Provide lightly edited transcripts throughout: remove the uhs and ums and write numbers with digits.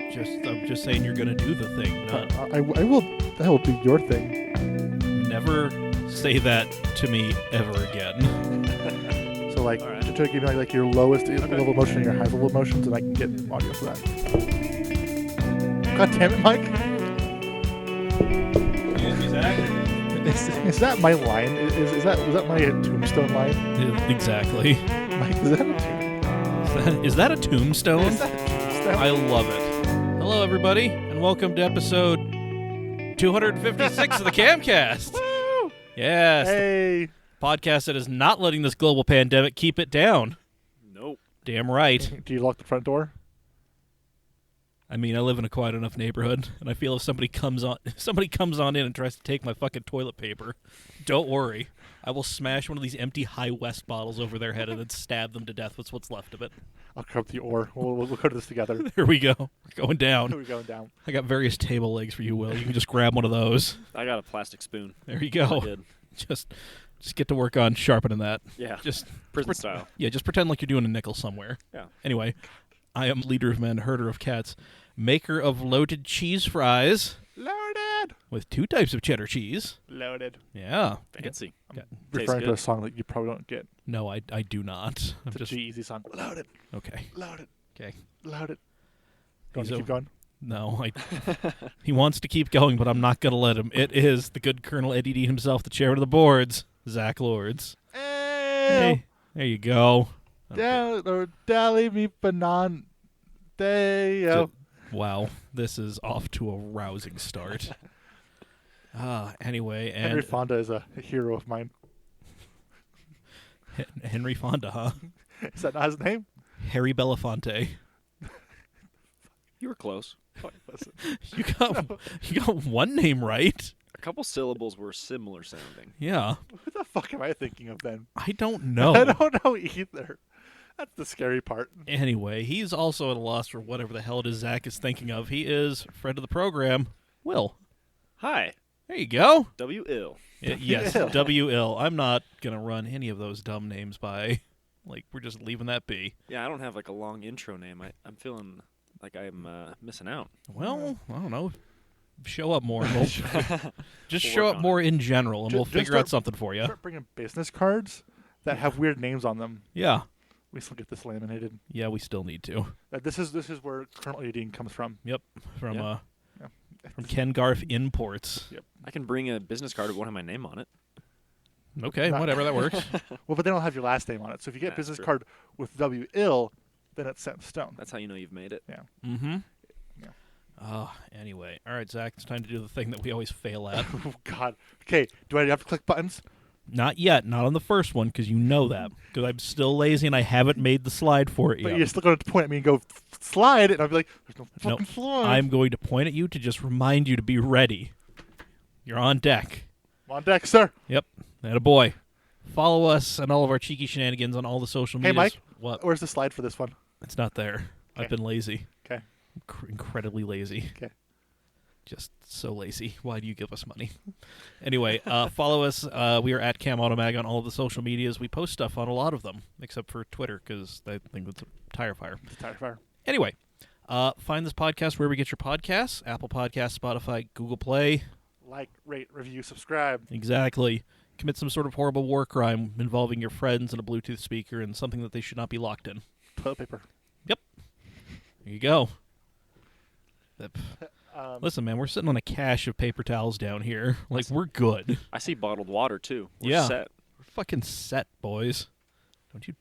I'm just saying you're gonna do the thing. Not I will do your thing. never say that to me ever again. So like, All right. to give me like your lowest level of emotion and your highest level of emotions, and I can get audio for that. God damn it, Mike! Excuse me, Zach. Is that my line? Was that my tombstone line? Exactly. Mike, is that a tombstone? Is that a tombstone? Is that a tombstone? I love it. Hello, everybody, and welcome to episode 256 of the Camcast. Woo! Yes, Hey! the podcast that is not letting this global pandemic keep it down. Nope. Damn right. Do you lock the front door? I mean, I live in a quiet enough neighborhood, and I feel if somebody comes on in and tries to take my fucking toilet paper, don't worry. I will smash one of these empty High West bottles over their head and then stab them to death with what's left of it. I'll cover up the oar. We'll go to this together. There we go. We're going down. We're going down. I got various table legs for you, Will. You can just grab one of those. I got a plastic spoon. There you I go. did. Just get to work on sharpening that. Yeah. Just Prison style. Yeah, just pretend like you're doing a nickel somewhere. Yeah. Anyway, I am leader of men, herder of cats, maker of loaded cheese fries Loaded! with 2 types of cheddar cheese. Loaded. Yeah. Fancy. Yeah. Referring to good. a song that you probably don't get. No, I do not. I'm It's a just G-Eazy song. Loaded. okay. Loaded. Okay. Loaded. Do you want He's to keep over- going? No, he wants to keep going, but I'm not gonna let him. It is the good Colonel Eddie D himself, the chairman of the boards, Zach Lords. Hey, there you go. Dally me banan. Deo. Wow, this is off to a rousing start. Anyway, and Henry Fonda is a hero of mine. Henry Fonda, huh? Is that not his name? Harry Belafonte. You were close. Listen. You got one name right. A couple syllables were similar sounding. Yeah, Who the fuck am I thinking of then? I don't know. I don't know either. That's the scary part. Anyway, he's also at a loss for whatever the hell it is Zach is thinking of. He is friend of the program, Will. Hi. There you go. W. Ill. Yes, W-Ill. W-Ill. I'm not going to run any of those dumb names by. Like, we're just leaving that be. Yeah, I don't have like a long intro name. I'm feeling like I'm missing out. Well, I don't know. Show up more. And we'll just We'll show work up on more in general, and Ju- we'll just figure out start- something for you. Start bringing business cards that have weird names on them. Yeah. We still get this laminated. Yeah, we still need to. This is where Colonel Eadine comes from. Yep. From Yeah. from Ken Garf Imports. I can bring a business card that won't have my name on it. Okay, Not- whatever, that works. Well, but they don't have your last name on it. So if you get a That's business true. card with W. Ill, then it's set in stone. That's how you know you've made it. Yeah. Mm-hmm. Yeah. Anyway. All right, Zach, it's time to do the thing that we always fail at. Oh, God. Okay, do I have to click buttons? Not yet. Not on the first one, because you know that. Because I'm still lazy and I haven't made the slide for it But yet. you're still going to point at me and go, slide, and I'll be like, there's no Nope. fucking slide. I'm going to point at you to just remind you to be ready. You're on deck. I'm on deck, sir. Yep. And a boy. Follow us and all of our cheeky shenanigans on all the social Hey, medias. Mike. What? Where's the slide for this one? It's not there. Okay. I've been lazy. Okay. Incredibly lazy. Okay. Just so lazy. Why do you give us money? Anyway, follow us. We are at Cam Auto Mag on all of the social medias. We post stuff on a lot of them, except for Twitter, because I think it's a tire fire. It's a tire fire. Anyway, find this podcast wherever you get your podcasts. Apple Podcasts, Spotify, Google Play. Like, rate, review, subscribe. Exactly. Commit some sort of horrible war crime involving your friends and a Bluetooth speaker and something that they should not be locked in. Toilet paper. There you go. Um, Listen, man, we're sitting on a cache of paper towels down here. Like, we're good. I see bottled water too. We're Yeah. set. We're fucking set, boys. Don't you?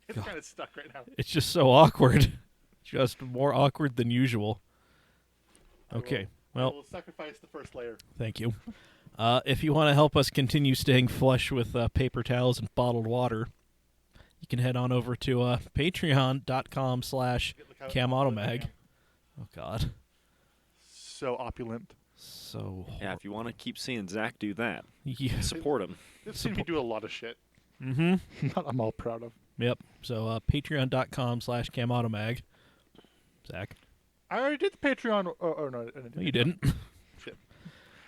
it's God. kind of stuck right now. It's just so awkward. Just more awkward than usual. Okay. I Well, will sacrifice the first layer. thank you. If you want to help us continue staying flush with paper towels and bottled water, you can head on over to patreon.com/CamAutomag. Oh, God. So opulent. So, Yeah, if you want to keep seeing Zach do that, yeah. support him. They've seen me do a lot of shit. Mm-hmm. I'm all proud of. Yep. So, patreon.com/CamAutomag. Zach? I already did the Patreon. Oh no, I didn't. No, you didn't. Shit.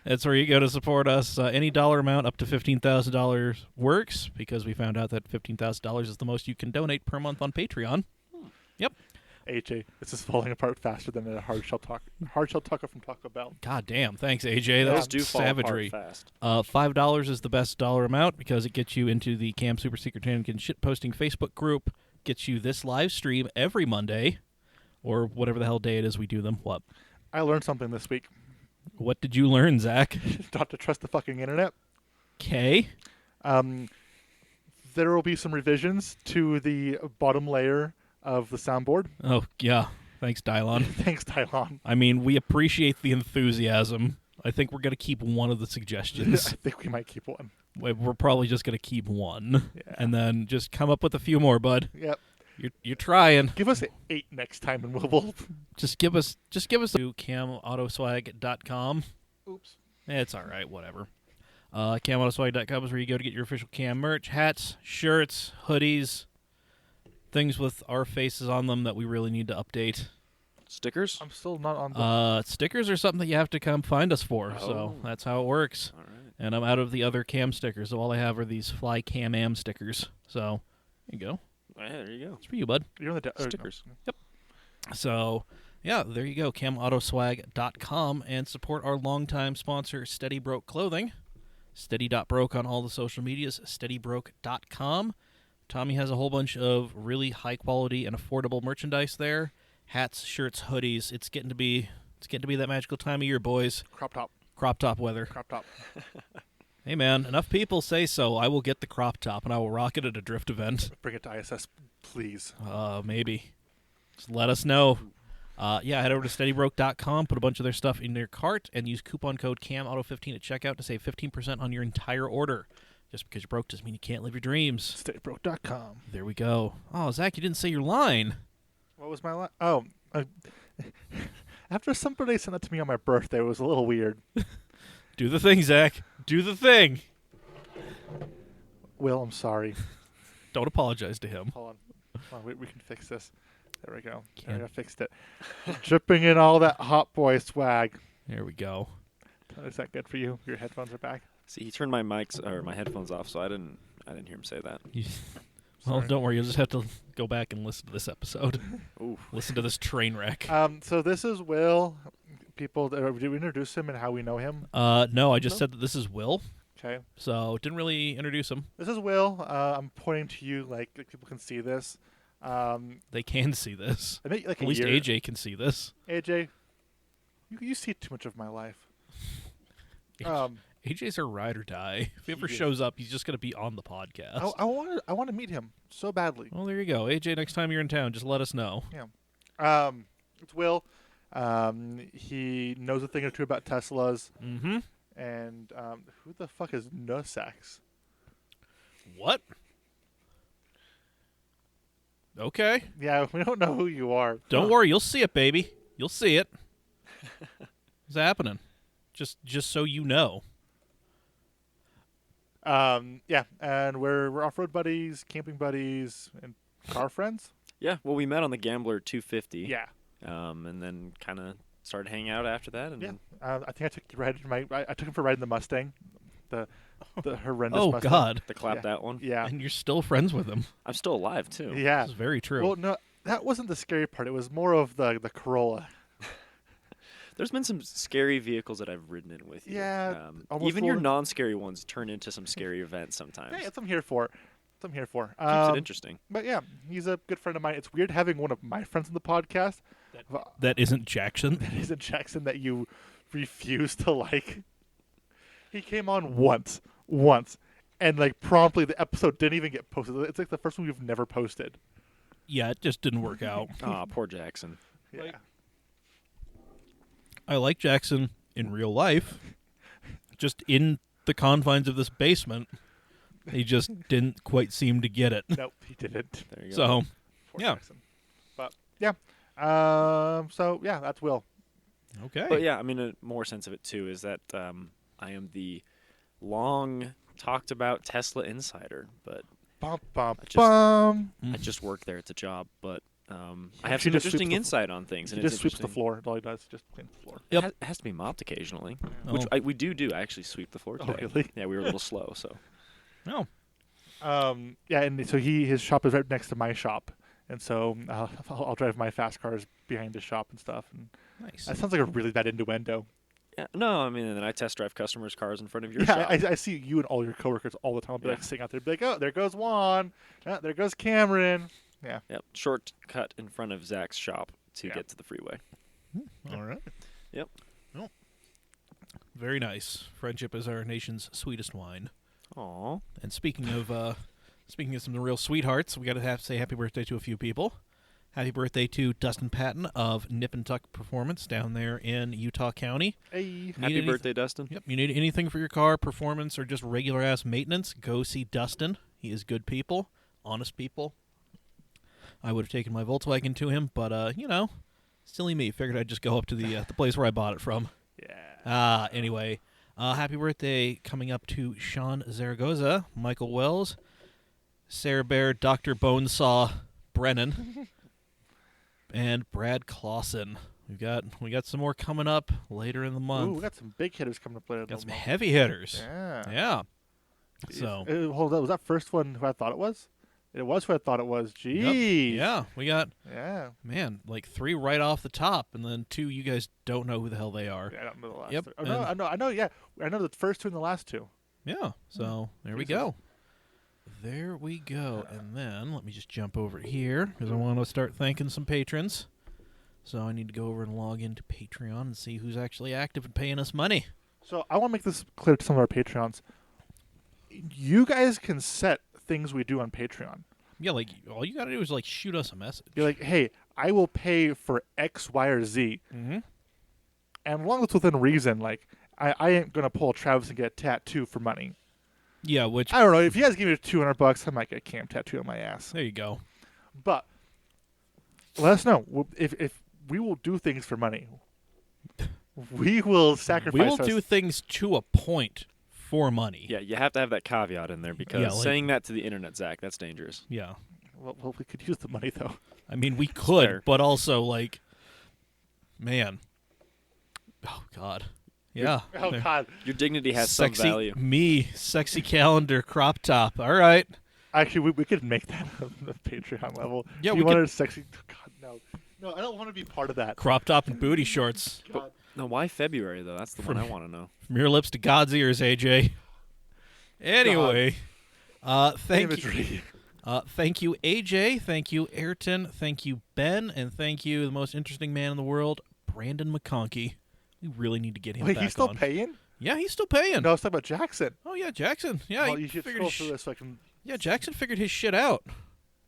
That's where you go to support us. Any dollar amount up to $15,000 works, because we found out that $15,000 is the most you can donate per month on Patreon. Yep. AJ, this is falling apart faster than a hard shell taco from Taco Bell. God damn. Thanks, AJ. That Those was do fall savagery. apart fast. $5 is the best dollar amount because it gets you into the Cam Super Secret Tannigan shitposting Facebook group, gets you this live stream every Monday, or whatever the hell day it is we do them. What? I learned something this week. What did you learn, Zach? Not to trust the fucking internet. Okay. There will be some revisions to the bottom layer of the soundboard. Oh, yeah. Thanks, Dylon. Thanks, Tylon. I mean, we appreciate the enthusiasm. I think we're going to keep one of the I suggestions. think we might keep one. We're probably just going to keep one. Yeah. And then just come up with a few more, bud. Yep. You're trying. Give us 8 next time, and we'll Just give us to camautoswag.com. Oops. It's all right, whatever. Camautoswag.com is where you go to get your official Cam merch, hats, shirts, hoodies, things with our faces on them that we really need to update. Stickers? I'm still not on the... Stickers are something that you have to come find us for, so Oh. that's how it works. All right. And I'm out of the other Cam stickers, so all I have are these Fly Cam Am stickers. So, there you go. Yeah, there you go. It's for you, bud. You're on the... Stickers. So, yeah, there you go, camautoswag.com, and support our longtime sponsor, Steady Broke Clothing. Steady.broke on all the social medias, steadybroke.com. Tommy has a whole bunch of really high-quality and affordable merchandise there. Hats, shirts, hoodies. It's getting to be that magical time of year, boys. Crop top. Crop top weather. Crop top. Hey, man, enough people say so. I will get the crop top, and I will rock it at a drift event. Bring it to ISS, please. Maybe. Just let us know. Head over to steadybroke.com, put a bunch of their stuff in their cart, and use coupon code CAMAUTO15 at checkout to save 15% on your entire order. Just because you're broke doesn't mean you can't live your dreams. SteadyBroke.com. There we go. Oh, Zach, you didn't say your line. What was my line? Oh. After somebody sent that to me on my birthday, it was a little weird. Do the thing, Zach. Do the thing. Will, I'm sorry. Don't apologize to him. Hold on. We can fix this. There we go. Can't. I fixed it. Dripping in all that hot boy swag. There we go. Is that good for you? Your headphones are back. See, he turned my my headphones off, so I didn't hear him say that. Well, Sorry. don't worry. You'll just have to go back and listen to this episode. Ooh. Listen to this train wreck. So this is Will. People, did we introduce him and how we know him? No, I just No? said that this is Will, Okay. so didn't really introduce him. This is Will. I'm pointing to you like people can see this. They can see this. I think like At least AJ can see this. AJ, you see too much of my life. AJ's our ride or die. If he ever He is. shows up, he's just going to be on the podcast. I want to meet him so badly. Well, there you go. AJ, next time you're in town, just let us know. It's Will. He knows a thing or two about Teslas. Mm-hmm. And who the fuck is Nussax? What? Okay. Yeah, we don't know who you are. Don't worry. You'll see it, baby. You'll see it. What's happening? Just so you know. Yeah, and we're off-road buddies, camping buddies, and car friends. Yeah, well, we met on the Gambler 250. Yeah, And then kind of started hanging out after that. And yeah. I think I took you ride in I took him for a ride in the Mustang, the horrendous Oh, Mustang. God. the clapped out one. Yeah, And you're still friends with him. I'm still alive, too. yeah. This is very true. Well, no, that wasn't the scary part. It was more of the Corolla. There's been some scary vehicles that I've ridden in with you. Yeah, almost even your full of- non-scary ones turn into some scary events sometimes. Hey, that's what I'm here for. That's what I'm here for. Keeps it interesting. But yeah, he's a good friend of mine. It's weird having one of my friends on the podcast. That isn't Jackson. That isn't Jackson that you refuse to like. He came on once, and like promptly the episode didn't even get posted. It's like the first one we've never posted. Yeah, it just didn't work out. Ah, poor Jackson. Yeah. Like- I like Jackson in real life. Just in the confines of this basement, he just didn't quite seem to get it. Nope, he didn't. There you go. So, Poor yeah. Jackson. But yeah. So yeah, that's Will. okay. But yeah, I mean, a more sense of it too is that I am the long talked about Tesla insider, but Bum bum I just- bum. I just work there. It's a job, but I He have some just sweeps interesting the fl- insight on things. He And just it's sweeps the interesting. floor. All he does is just clean the floor. Yep. It has to be mopped occasionally, Oh. which we do. I actually sweep the floor Oh, today. really? Yeah, we were a little slow, so No. Yeah, and so his shop is right next to my shop, and so I'll drive my fast cars behind his shop and stuff. And Nice. that sounds like a really bad innuendo. Yeah, no, I mean, and then I test drive customers' cars in front of your Yeah, shop. I see you and all your coworkers all the time. I'll be like Yeah. sitting out there, be like, oh, there goes Juan. There goes Cameron. Yeah. Yep, shortcut in front of Zach's shop to Yeah. get to the freeway. All right. Yep. Well, very nice. Friendship is our nation's sweetest wine. Aw. And speaking of some real sweethearts, we got to say happy birthday to a few people. Happy birthday to Dustin Patton of Nip and Tuck Performance down there in Utah County. Hey. Happy birthday, Dustin. Yep. You need anything for your car, performance, or just regular ass maintenance? Go see Dustin. He is good people, honest people. I would have taken my Volkswagen to him, but silly me. Figured I'd just go up to the place where I bought it from. Yeah. Anyway, happy birthday coming up to Sean Zaragoza, Michael Wells, Sarah Bear, Dr. Bonesaw Brennan, and Brad Clausen. We got some more coming up later in the month. Ooh, we got some big hitters coming up later. Got in some the month. heavy hitters. Yeah. Yeah. So Hold on, was that first one who I thought it was? It was who I thought it was. yep, Jeez. yeah, we got Yeah. like 3 right off the top, and then 2 you guys don't know who the hell they are. I don't know the last. Yep, Three. Oh, no, I know. Yeah, I know the first 2 and the last 2. Yeah. So there we Jesus. go. There we go. And then let me just jump over here because I want to start thanking some patrons. So I need to go over and log into Patreon and see who's actually active and paying us money. So I want to make this clear to some of our Patreons. You guys can set things we do on Patreon. Yeah, like all you gotta do is like shoot us a message. You're like, hey, I will pay for X, Y, or Z, Mm-hmm. and as long as it's within reason, like I ain't gonna pull Travis and get a tattoo for money. Yeah, which I don't know if you guys give me $200, I might get a Cam tattoo on my ass. there you go. But let us know if we will do things for money. We will sacrifice. We will do things to a point for money. Yeah, you have to have that caveat in there because Yeah, like- saying that to the internet, Zach, that's dangerous. Yeah. Well, we could use the money though. I mean, we could, fair. but also like, man. Oh God. Yeah. Oh There. God! Your dignity has Sexy some value. me, sexy calendar crop top. All right. Actually, we could make that a Patreon level. Yeah, If we you wanted could- a sexy. God, no, I don't want to be part of that. Crop top and booty shorts. God. No, why February though? That's the one I want to know. From your lips to God's ears, AJ. Anyway, thank you. Imagery. Thank you, AJ. Thank you, Ayrton. Thank you, Ben. And thank you, the most interesting man in the world, Brandon McConkey. We really need to get him Wait, back he's still on. paying? Yeah, he's still paying. No, I was talking about Jackson. Oh, yeah, Jackson. Yeah, Well, he you should figured scroll his through this so I can. Yeah, Jackson figured his shit out.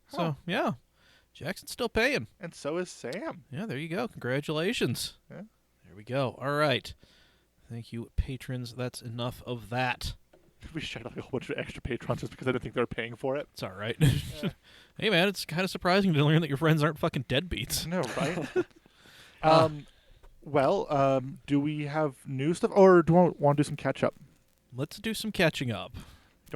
So, Huh. yeah, Jackson's still paying. And so is Sam. Yeah, there you go. Congratulations. Yeah. There we go. All right. Thank you, patrons. That's enough of that. We shared like a whole bunch of extra patrons just because I didn't think they were paying for it. It's all right. Hey, man, it's kind of surprising to learn that your friends aren't fucking deadbeats. No, right? Do we have new stuff, or do we want to do some catch up? Let's do some catching up. Do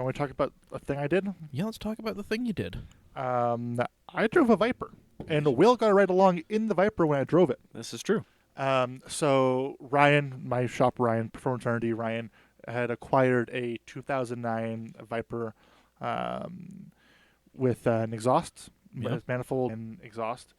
you want to talk about a thing I did? Yeah, let's talk about the thing you did. I drove a Viper, and Will got to ride along in the Viper when I drove it. This is true. So Ryan, my shop Ryan, Performance R&D Ryan, had acquired a 2009 Viper with an exhaust, Yeah. manifold and exhaust,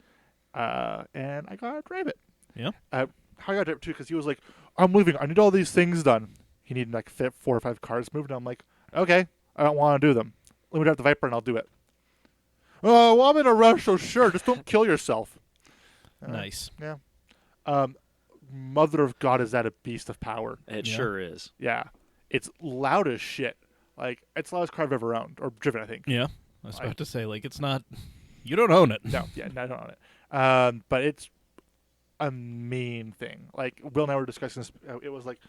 and I got to drive it. Yeah. How I got to drive it too, because he was like, I'm leaving. I need all these things done. He needed like 4 or 5 cars moved, and I'm like, okay, I don't want to do them. Let me drive the Viper and I'll do it. Oh, well, I'm in a rush, so sure, just don't kill yourself. Nice. Yeah. Mother of God, is that a beast of power? It Yeah. sure is. Yeah. It's loud as shit. Like, it's the loudest car I've ever owned, or driven, I think. Yeah. I was about to say, like, it's not. You don't own it. No, yeah, no, I don't own it. But it's a mean thing. Like, Will and I were discussing this. It was like,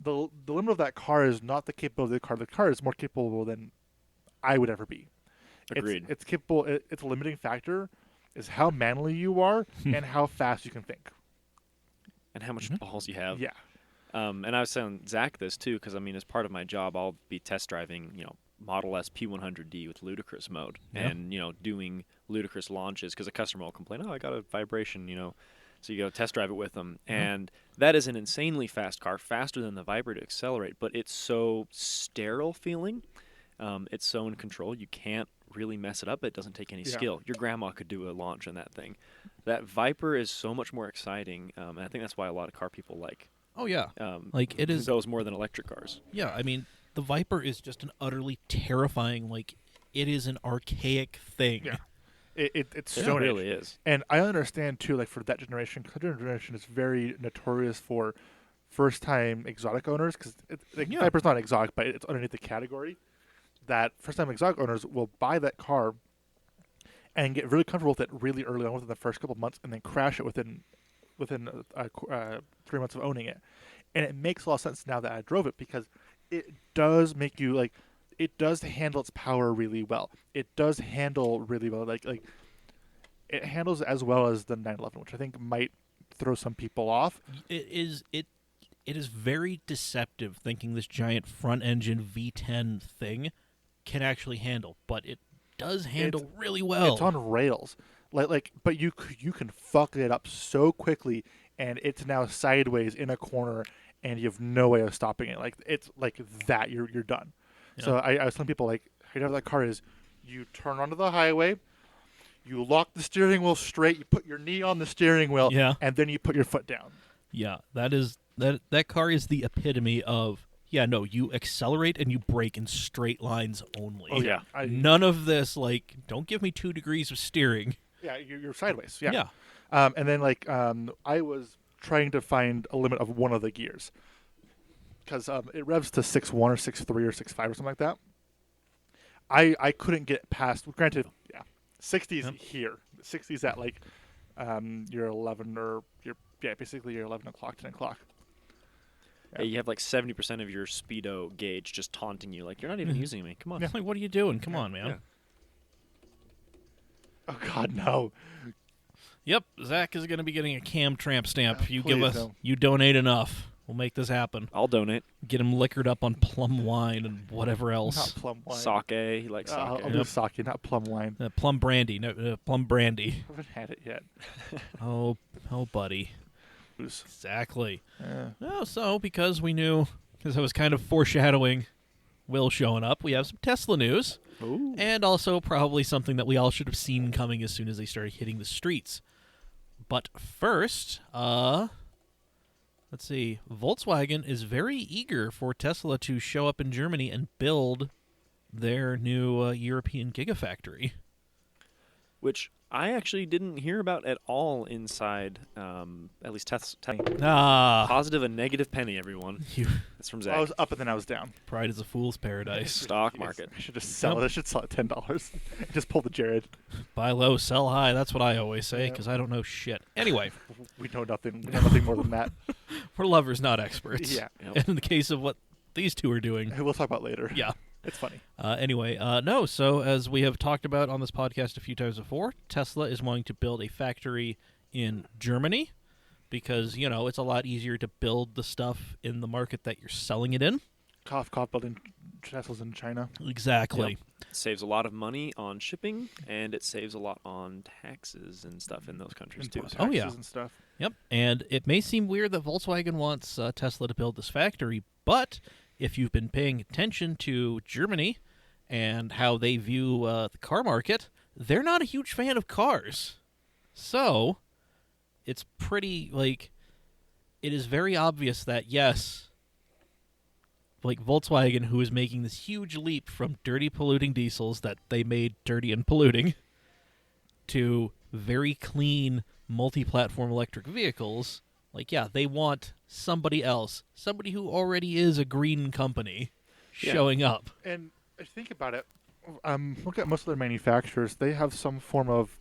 the limit of that car is not the capability of the car. The car is more capable than I would ever be. Agreed. It's capable. Its limiting factor is how manly you are and how fast you can think. And how much Mhm. balls you have. Yeah. And I was telling Zach this too, because I mean, as part of my job, I'll be test driving, Model S P100D with ludicrous mode, Yeah. and doing ludicrous launches because a customer will complain, oh, I got a vibration, so you go test drive it with them, and that is an insanely fast car, faster than the Viper to accelerate, but it's so sterile feeling. It's so in control, you can't really mess it up. It doesn't take any Yeah. skill. Your grandma could do a launch on that thing. That Viper is so much more exciting, and I think that's why a lot of car people like Oh yeah, like it is. those more than electric cars. Yeah, I mean, the Viper is just an utterly terrifying. Like, it is an archaic thing. Yeah. It's It Stone Age. really is. And I understand too, like for that generation, 'cause that generation is very notorious for first-time exotic owners. Because Yeah. Viper's not exotic, but it's underneath the category that first-time exotic owners will buy that car and get really comfortable with it really early on within the first couple of months, and then crash it within 3 months of owning it. And it makes a lot of sense now that I drove it because it does make you like. It does handle its power really well. It does handle really well. Like it handles as well as the 911, which I think might throw some people off. It is very deceptive thinking this giant front engine V10 thing can actually handle, but it does handle really well. It's on rails, but you can fuck it up so quickly, and it's now sideways in a corner, and you have no way of stopping it. Like it's like that, you're done. Yeah. So I was telling people like, how you have that car is, you turn onto the highway, you lock the steering wheel straight, you put your knee on the steering wheel, Yeah. and then you put your foot down. Yeah, that car is the epitome of you accelerate and you brake in straight lines only. Oh yeah, None of this like don't give me 2 degrees of steering. yeah, you're sideways. Yeah. Yeah. And then I was trying to find a limit of one of the gears because it revs to 6.1 or 6.3 or 6.5 or something like that. I couldn't get past. Granted, 60s Yep. here. 60s at like your 11 or basically your 11 o'clock, 10 o'clock. Yeah, you have like 70% of your speedo gauge just taunting you, like you're not even using me. Come on. Like, what are you doing? Come on, man. Yeah. Oh God, no! Yep, Zach is going to be getting a cam tramp stamp. You give please us, don't. you donate enough, we'll make this happen. I'll donate. Get him liquored up on plum wine and whatever else. Not plum wine. Sake. He likes sake. I'll do sake, not plum wine. Plum brandy, plum brandy. I haven't had it yet. Oh, buddy. Ooze. Exactly. Yeah. Oh, so because I was kind of foreshadowing Will showing up, we have some Tesla news. Ooh. And also probably something that we all should have seen coming as soon as they started hitting the streets. But first, let's see. Volkswagen is very eager for Tesla to show up in Germany and build their new European Gigafactory. Which I actually didn't hear about at all inside, at least Tesla. Ah, Positive and negative penny, everyone. That's from Zach. I was up and then I was down. pride is a fool's paradise. Stock market. I should just sell it. I should sell it $10. Just pull the Jared. Buy low, sell high. That's what I always say Yeah. because I don't know shit. Anyway, We know nothing. We know nothing more than that. we're lovers, not experts. Yeah. Yep. And in the case of what these two are doing, We'll talk about later. yeah. It's funny. Anyway, no, so as we have talked about on this podcast a few times before, Tesla is wanting to build a factory in Germany because, it's a lot easier to build the stuff in the market that you're selling it in. Cough, building Teslas in China. Exactly. Yep. It saves a lot of money on shipping, and it saves a lot on taxes and stuff in those countries, too. Import So. Oh, yeah. taxes and stuff. Yep. And it may seem weird that Volkswagen wants Tesla to build this factory, but if you've been paying attention to Germany and how they view the car market, they're not a huge fan of cars. So, it's pretty, it is very obvious that, yes, Volkswagen, who is making this huge leap from dirty polluting diesels that they made dirty and polluting to very clean multi-platform electric vehicles, they want somebody else, somebody who already is a green company, showing up. And I think about it. Look at most of their manufacturers. They have some form of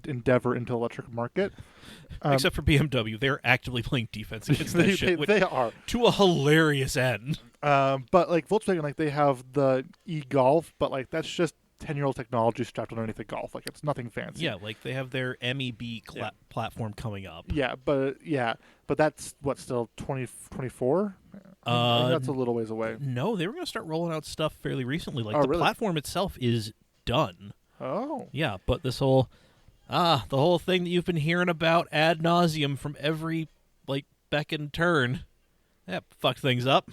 endeavor into the electric market. Except for BMW, they're actively playing defense against that shit they are. to a hilarious end. But Volkswagen, they have the e-Golf, but that's just 10-year-old technology strapped underneath the Golf. It's nothing fancy. Yeah, they have their MEB platform coming up. Yeah, but that's still 2024. I think that's a little ways away. No, they were going to start rolling out stuff fairly recently. Oh, the really? platform itself is done. Oh, Yeah, but this whole the whole thing that you've been hearing about ad nauseum from every beck and turn, that fucked things up.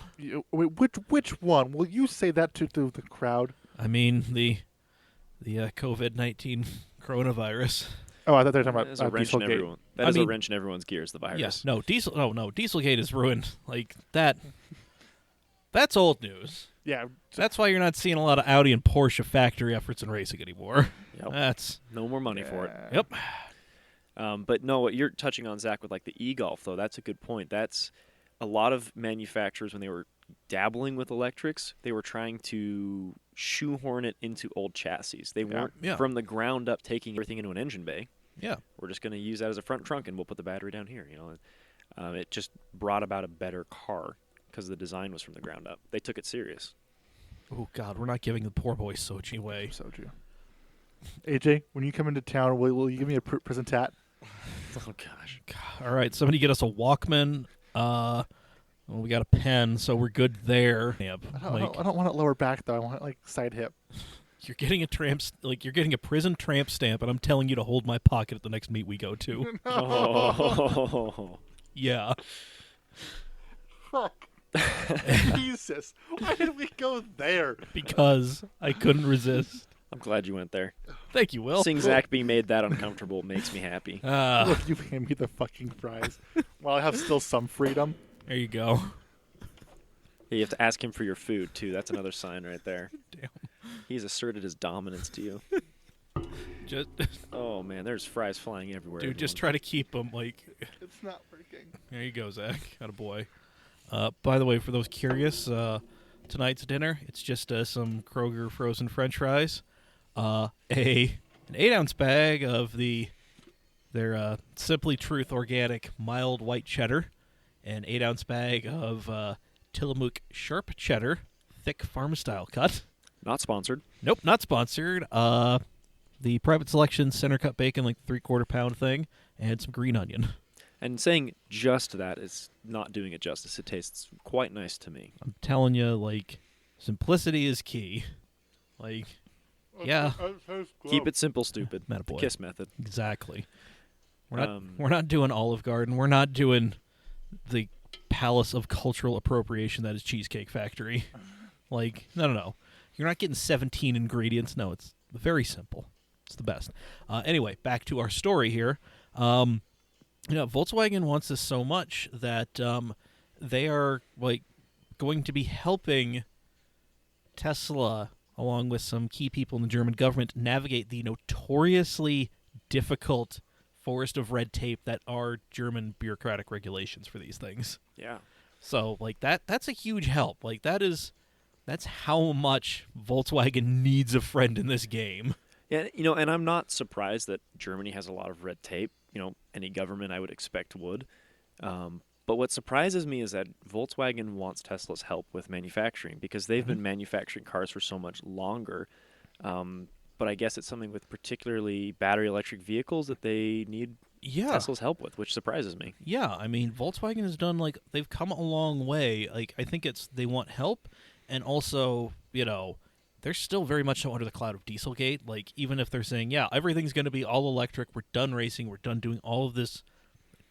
wait, which one? Will you say that to the crowd? I mean the the COVID-19 coronavirus. Oh, I thought they were talking That is about a wrench in Dieselgate. everyone. That I is mean- a wrench in everyone's gears. The virus. Yes, no, Dieselgate is ruined. Like that. That's old news. Yeah, That's why you're not seeing a lot of Audi and Porsche factory efforts in racing anymore. Yep. That's No more money for it. yep. But no, what you're touching on, Zach, with like the e-Golf, though, that's a good point. That's a lot of manufacturers, when they were dabbling with electrics, they were trying to shoehorn it into old chassis. They weren't Yeah. from the ground up taking everything into an engine bay. Yeah. We're just going to use that as a front trunk, and we'll put the battery down here. It just brought about a better car because the design was from the ground up. They took it serious. Oh God, we're not giving the poor boy Sochi away. Soju. AJ, when you come into town, will you give me a prison tat? Oh gosh. All right, somebody get us a Walkman. Well, we got a pen, so we're good there. Yeah, I don't want it lower back though. I want it like side hip. you're getting a you're getting a prison tramp stamp, and I'm telling you to hold my pocket at the next meet we go to. Oh. Yeah. Fuck. Jesus. Why did we go there? Because I couldn't resist. I'm glad you went there. Thank you, Will. Seeing Zach being made that uncomfortable makes me happy. Will you hand me the fucking fries? While I have still some freedom. There you go. Yeah, you have to ask him for your food, too. That's another sign right there. Damn. He's asserted his dominance to you. Just, Oh, man, there's fries flying everywhere. dude, just everyone. try to keep them like. It's not working. There you go, Zach. Got a boy. By the way, for those curious, tonight's dinner, it's just some Kroger frozen French fries, an 8-ounce bag of their Simply Truth organic mild white cheddar, an 8-ounce bag of Tillamook sharp cheddar, thick farm style cut. Not sponsored. Nope, not sponsored. The private selection center cut bacon, like 3/4 pound thing, and some green onion. And saying just that is not doing it justice. It tastes quite nice to me. I'm telling you, like, simplicity is key. Like, yeah, Keep it simple, stupid. The Metaboy. KISS method. exactly. Um, We're not doing Olive Garden. We're not doing the palace of cultural appropriation that is Cheesecake Factory. Like, no. You're not getting 17 ingredients. No, it's very simple. It's the best. Anyway, back to our story here. Volkswagen wants this so much that they are like going to be helping Tesla, along with some key people in the German government, navigate the notoriously difficult forest of red tape that are German bureaucratic regulations for these things. Yeah. So, like, that's a huge help. Like, that's how much Volkswagen needs a friend in this game. Yeah, and I'm not surprised that Germany has a lot of red tape. Any government I would expect would. But what surprises me is that Volkswagen wants Tesla's help with manufacturing because they've been manufacturing cars for so much longer. But I guess it's something with particularly battery electric vehicles that they need Tesla's help with, which surprises me. Yeah, I mean, Volkswagen has done, like, they've come a long way. Like, I think they want help, and also, they're still very much so under the cloud of Dieselgate. Like, even if they're saying, yeah, everything's going to be all electric, we're done racing, we're done doing all of this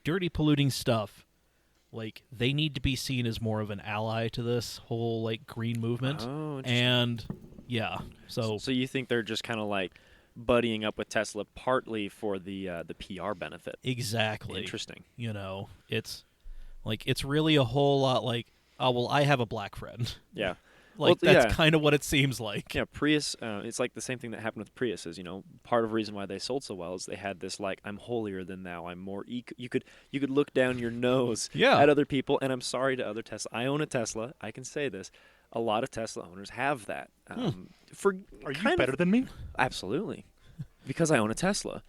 dirty, polluting stuff, like, they need to be seen as more of an ally to this whole, like, green movement. Oh, interesting. And, yeah, so you think they're just kind of like buddying up with Tesla partly for the PR benefit? exactly. Interesting. It's, like, it's really a whole lot like, oh, well, I have a black friend. Yeah. Like, Well, that's yeah. kind of what it seems like. Yeah, Prius, it's like the same thing that happened with Priuses, Part of the reason why they sold so well is they had this, like, I'm holier than thou, I'm more you could look down your nose Yeah. at other people, and I'm sorry to other Tesla. I own a Tesla, I can say this. A lot of Tesla owners have that. Are you better than me? Absolutely. Because I own a Tesla.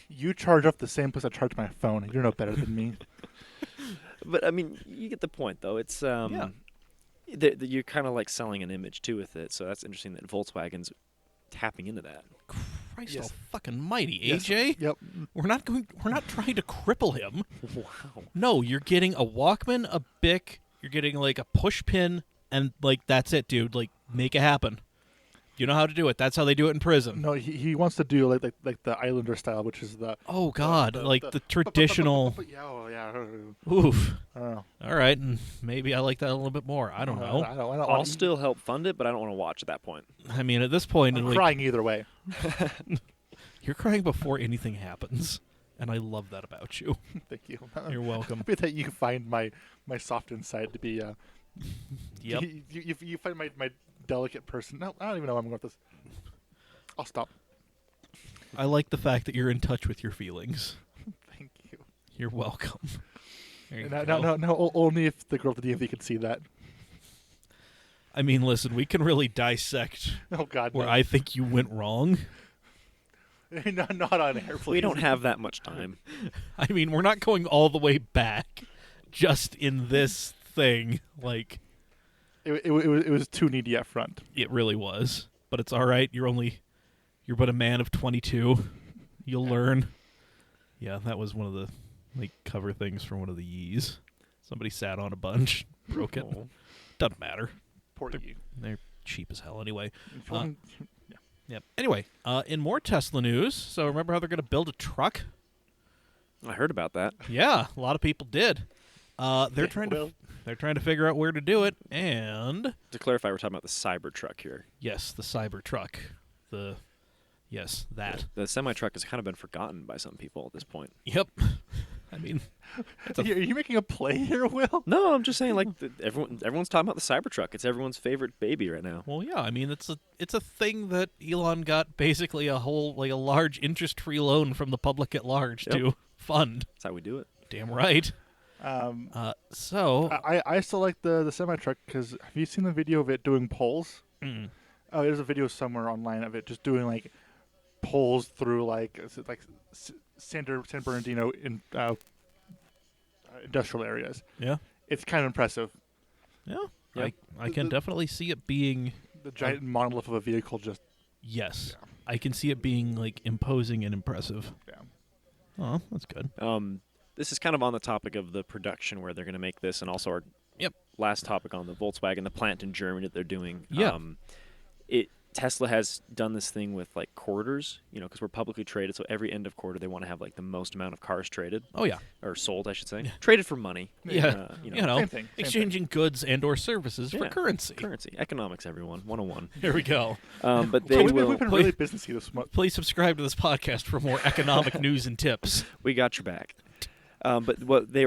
You charge up the same place I charge my phone. You're no better than me. But, I mean, you get the point, though. It's you're kind of like selling an image, too, with it, so that's interesting that Volkswagen's tapping into that. Christ Yes. fucking mighty, Yes. AJ. Yep. We're not trying to cripple him. Wow. No, you're getting a Walkman, a Bic, you're getting like a push pin, and like that's it, dude. Like, make it happen. You know how to do it. That's how they do it in prison. No, he wants to do like the Islander style, which is the Oh God, the traditional. Yeah, oh, yeah. Oof. I don't know. All right, and maybe I like that a little bit more. I don't know. I don't I'll still help fund it, but I don't want to watch at that point. I mean, at this point, I'm like, crying either way. you're crying before anything happens, and I love that about you. Thank you. You're welcome. Happy that you find my soft inside to be. Yep. You find my delicate person. No, I don't even know where I'm going with this. I'll stop. I like the fact that you're in touch with your feelings. Thank you. You're welcome. There you No, go. no. Only if the girl at the DMV could see that. I mean, listen, we can really dissect Oh God. where No. I think you went wrong. Not on air, please. We don't have that much time. I mean, we're not going all the way back just in this thing. Like, It was too needy up front. it really was. But it's all right. You're but a man of 22. You'll learn. Yeah, that was one of the cover things for one of the Yees. Somebody sat on a bunch, broke it. Oh. Doesn't matter. Poor you. They're cheap as hell anyway. If you want- Yep. Anyway, in more Tesla news, so remember how they're going to build a truck? I heard about that. Yeah, a lot of people did. They're trying well. to they're trying to figure out where to do it, and To clarify, we're talking about the Cybertruck here. yes, the Cybertruck, that. The semi-truck has kind of been forgotten by some people at this point. Yep. I mean, Are you making a play here, Will? No, I'm just saying, like, everyone's talking about the Cybertruck. It's everyone's favorite baby right now. well, yeah. I mean, it's a thing that Elon got basically a large interest-free loan from the public at large Yep. to fund. That's how we do it. Damn right. So I still like the semi truck because have you seen the video of it doing polls? mm, Oh, there's a video somewhere online of it just doing like polls through like San Bernardino in industrial areas. yeah, It's kind of impressive. yeah. Yep. I can definitely see it being. The giant monolith of a vehicle just Yes. Yeah. I can see it being like imposing and impressive. yeah. Oh, that's good. This is kind of on the topic of the production where they're going to make this, and also our Yep. last topic on the Volkswagen, the plant in Germany that they're doing. Yeah. Tesla has done this thing with like quarters, because we're publicly traded. So every end of quarter, they want to have like the most amount of cars traded Oh yeah. or sold, I should say, traded for money. Yeah. Same thing. Exchanging goods and or services for Yeah. currency. Currency, economics, everyone, 101. Here we go. But they We've will. been really businessy this month. Please subscribe to this podcast for more economic news and tips. We got your back. But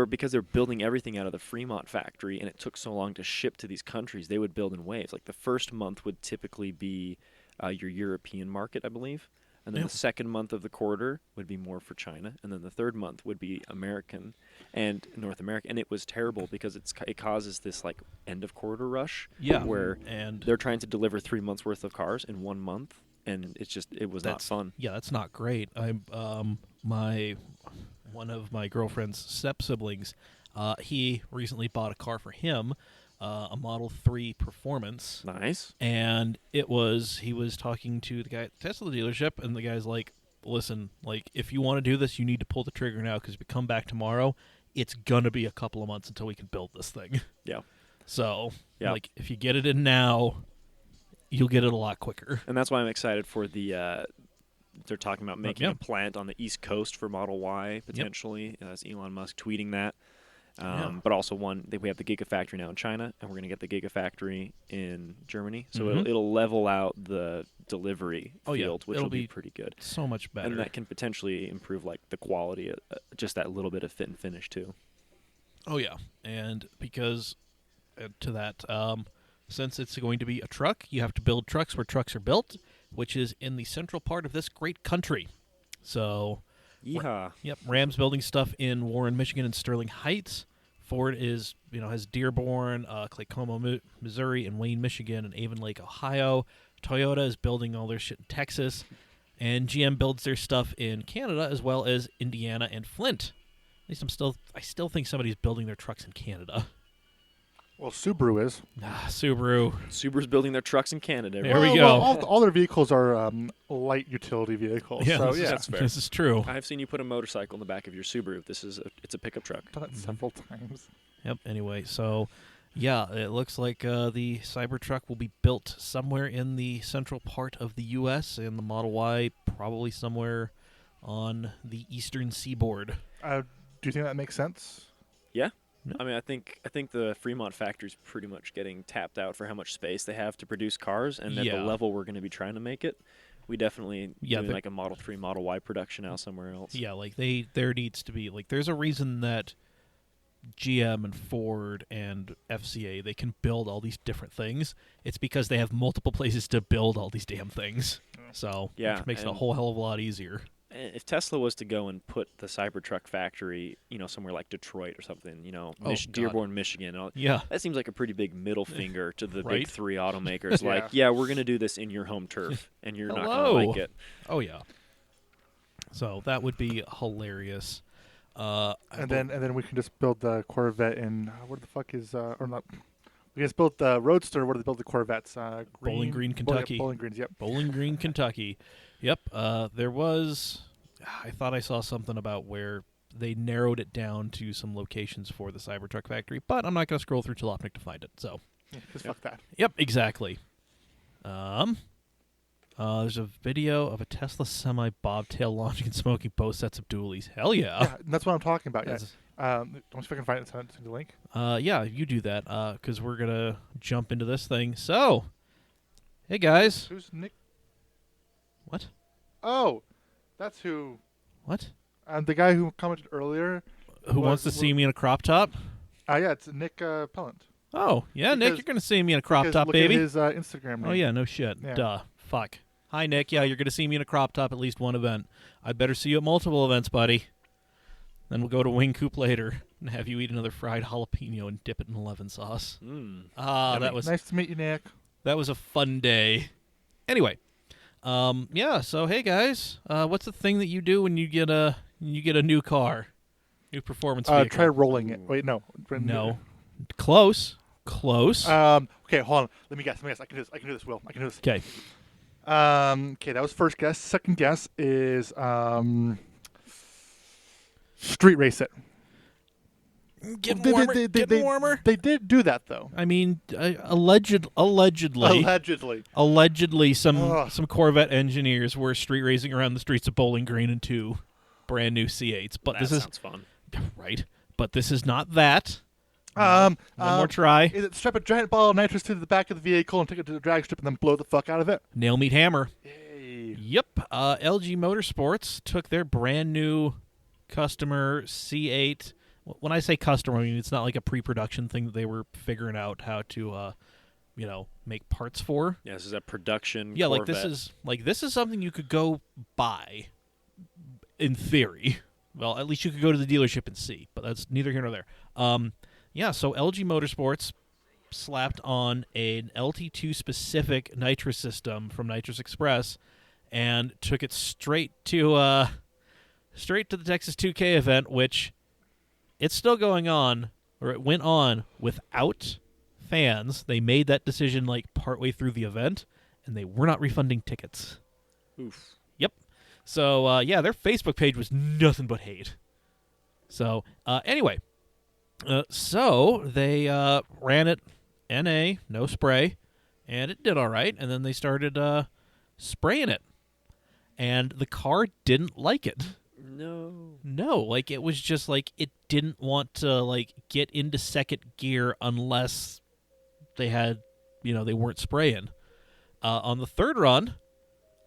because they're building everything out of the Fremont factory, and it took so long to ship to these countries, they would build in waves. Like the first month would typically be your European market, I believe, and then Yep. the second month of the quarter would be more for China, and then the third month would be American and North America. And it was terrible because it causes this like end of quarter rush, Yeah. where And they're trying to deliver 3 months worth of cars in 1 month, and it was not That's- fun. yeah, that's not great. One of my girlfriend's step siblings, he recently bought a car for him, a Model 3 Performance. Nice. And he was talking to the guy at the Tesla dealership, and the guy's like, listen, like, if you want to do this, you need to pull the trigger now, because if we come back tomorrow, it's going to be a couple of months until we can build this thing. Yeah. So, Yeah. like, if you get it in now, you'll get it a lot quicker. And that's why I'm excited for they're talking about making yeah. a plant on the East Coast for Model Y, potentially. That's Elon Musk tweeting that. Yeah. But also we have the Gigafactory now in China, and we're going to get the Gigafactory in Germany. So Mhm. it'll level out the delivery Oh, yeah. field, which It'll will be be pretty good. So much better. And that can potentially improve like the quality, just that little bit of fit and finish too. Oh yeah, and because to that, since it's going to be a truck, you have to build trucks where trucks are built, which is in the central part of this great country. So, Yeehaw. yep, Ram's building stuff in Warren, Michigan, and Sterling Heights. Ford has Dearborn, Claycomo, Missouri, and Wayne, Michigan, and Avon Lake, Ohio. Toyota is building all their shit in Texas, and GM builds their stuff in Canada as well as Indiana and Flint. At least I still think somebody's building their trucks in Canada. Well, Subaru is. Subaru. Subaru's building their trucks in Canada. There we Well, go. all their vehicles are light utility vehicles. Yeah, so this yeah, That's fair. This is true. I've seen you put a motorcycle in the back of your Subaru. It's a pickup truck. done it several times. Yep. Anyway, so Yeah, it looks like the Cybertruck will be built somewhere in the central part of the U.S. and the Model Y probably somewhere on the eastern seaboard. Do you think that makes sense? Yeah. Yeah. I mean, I think the Fremont factory's pretty much getting tapped out for how much space they have to produce cars, and at the Yeah. level we're going to be trying to make it, we definitely doing the- like a Model 3, Model Y production now somewhere else. Yeah, like there needs to be like there's a reason that GM and Ford and FCA they can build all these different things. It's because they have multiple places to build all these damn things. So Yeah, which makes it a and- whole hell of a lot easier. If Tesla was to go and put the Cybertruck factory, somewhere like Detroit or something, God. Dearborn, Michigan, Yeah. that seems like a pretty big middle finger to the Right? big three automakers. Yeah. Like, yeah, we're going to do this in your home turf, and you're not going Hello. to like it. Oh yeah. So that would be hilarious. I And then we can just build the Corvette in where the fuck is or not? We can just build the Roadster. Where do they build the Corvettes? Bowling Green, Kentucky. Bowling Greens. Yep. Bowling Green, Kentucky. Yep. There was. I thought I saw something about where they narrowed it down to some locations for the Cybertruck factory, but I'm not going to scroll through Jalopnik to find it. So. Just fuck that. Yep. Exactly. There's a video of a Tesla semi bobtail launching and smoking both sets of dualies. Hell yeah. Yeah, that's what I'm talking about. Yeah. That's- Don't see if I can find it. Send the link. Yeah, you do that because we're gonna jump into this thing. So, hey guys, Who's Nick? what? Oh, that's who. What? The guy who commented earlier. Who wants to see me in a crop top? Yeah, it's Nick Pellant. Oh, yeah, Nick, Because- you're gonna see me in a crop Because top, look baby. At his Instagram name. Oh yeah, no shit. Yeah. Duh. Fuck. Hi Nick. Yeah, you're gonna see me in a crop top at least one event. I'd better see you at multiple events, buddy. Then we'll go to Wing Coop later and have you eat another fried jalapeno and dip it in 11 sauce. Ah, that was Nice to meet you, Nick. that was a fun day. Anyway, yeah. So hey guys, what's the thing that you do when you get a new car, new performance vehicle? Try rolling it. Wait, no. No, close. Okay, hold on. Let me guess. I can do this. Will. I can do this. Okay. Okay, that was first guess. Second guess is street race it. Getting They- warmer. they- they- Getting they- warmer. They did do that though. I mean, allegedly, Allegedly. allegedly, some Ugh. Corvette engineers were street racing around the streets of Bowling Green in two brand new C8s. But That this is sounds fun. right. But this is not that. One One more try. Is it strap a giant ball of nitrous to the back of the vehicle and take it to the drag strip and then blow the fuck out of it? Nail meat hammer. Yay. Yep. LG Motorsports took their brand new customer C8. When I say customer, I mean it's not like a pre-production thing that they were figuring out how to, make parts for. Yeah, this is a production. Yeah, Corvette. this is something you could go buy, in theory. Well, at least you could go to the dealership and see, but that's neither here nor there. Yeah, so LG Motorsports slapped on an LT2 specific nitrous system from Nitrous Express and took it straight to the Texas 2K event, which it's still going on, or it went on without fans. They made that decision like partway through the event, and they were not refunding tickets. Oof. Yep. So yeah, their Facebook page was nothing but hate. So anyway, so they ran it NA, no spray, and it did all right. And then they started spraying it, and the car didn't like it. No, like it was just like it didn't want to like get into second gear unless they had, they weren't spraying. On the third run,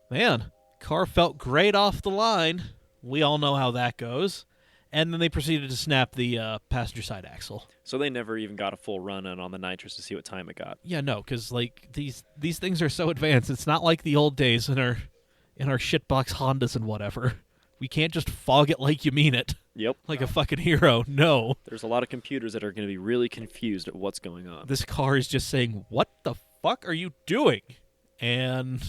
man, car felt great off the line. We all know how that goes. And then they proceeded to snap the passenger side axle. So they never even got a full run on the nitrous to see what time it got. Yeah, no, because like these things are so advanced. It's not like the old days in our shitbox Hondas and whatever. We can't just fog it like you mean it, Yep. like a fucking hero. No, There's a lot of computers that are going to be really confused at what's going on. this car is just saying, "What the fuck are you doing?" And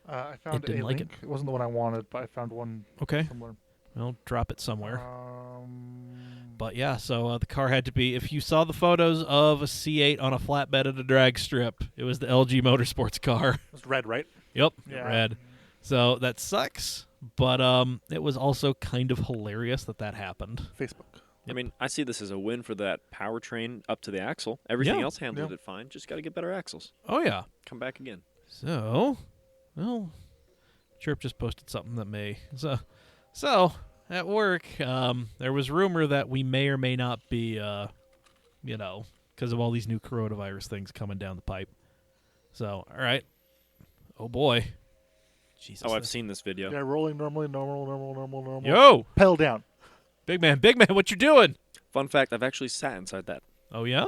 I found didn't a like link. It wasn't the one I wanted, but I found one okay, somewhere. I'll drop it somewhere. Um, But yeah, so the car had to be. If you saw the photos of a C8 on a flatbed at a drag strip, it was the LG Motorsports car. it's red, right? Yep, Yeah. red. So that sucks, but it was also kind of hilarious that happened. Facebook. I mean, I see this as a win for that powertrain up to the axle. Everything Yeah. else handled Yeah. it fine. Just got to get better axles. Oh yeah. Come back again. So, well, Chirp just posted something that may. So at work, there was rumor that we may or may not be, because of all these new coronavirus things coming down the pipe. So, all right. Oh boy. Jesus. Oh, I've seen this video. Yeah, rolling normally, normal. Yo, Pedal down. big man, what you doing? Fun fact, I've actually sat inside that. Oh yeah.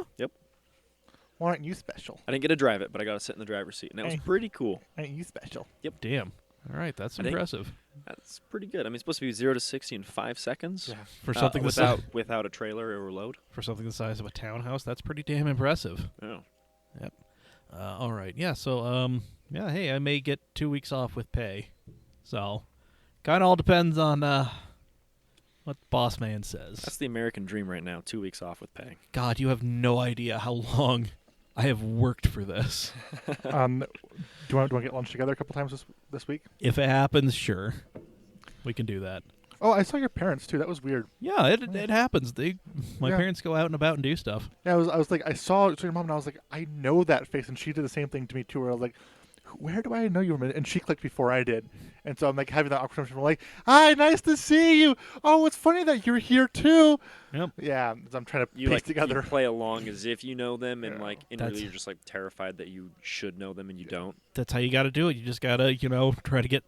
Why aren't you special? I didn't get to drive it, but I got to sit in the driver's seat, and that was Hey. pretty cool. Ain't you special? Damn. All right, that's I think- impressive That's pretty good. I mean, it's supposed to be 0 to 60 in 5 seconds. Yeah. for something the size without a trailer or load. for something the size of a townhouse. That's pretty damn impressive. Oh. All right. Yeah. So, yeah. Hey, I may get 2 weeks off with pay. So, kind of all depends on what the boss man says. That's the American dream right now. 2 weeks off with pay. God, you have no idea how long I have worked for this. Do you want to get lunch together a couple times this week? If it happens, sure, we can do that. Oh, I saw your parents too. That was weird. Yeah, it happens. My Yeah. parents go out and about and do stuff. Yeah, I was like, I saw your mom, and I was like, I know that face, and she did the same thing to me too. Where I was like, where do I know you from? And she clicked before I did, and so I'm like having that awkward conversation. I'm like, hi, nice to see you. Oh, it's funny that you're here too. Yep. Yeah, I'm trying to You piece like together. you play along as if you know them, and Yeah. like That's- inwardly you're just like terrified that you should know them and you don't. That's how you got to do it. You just got to, try to get,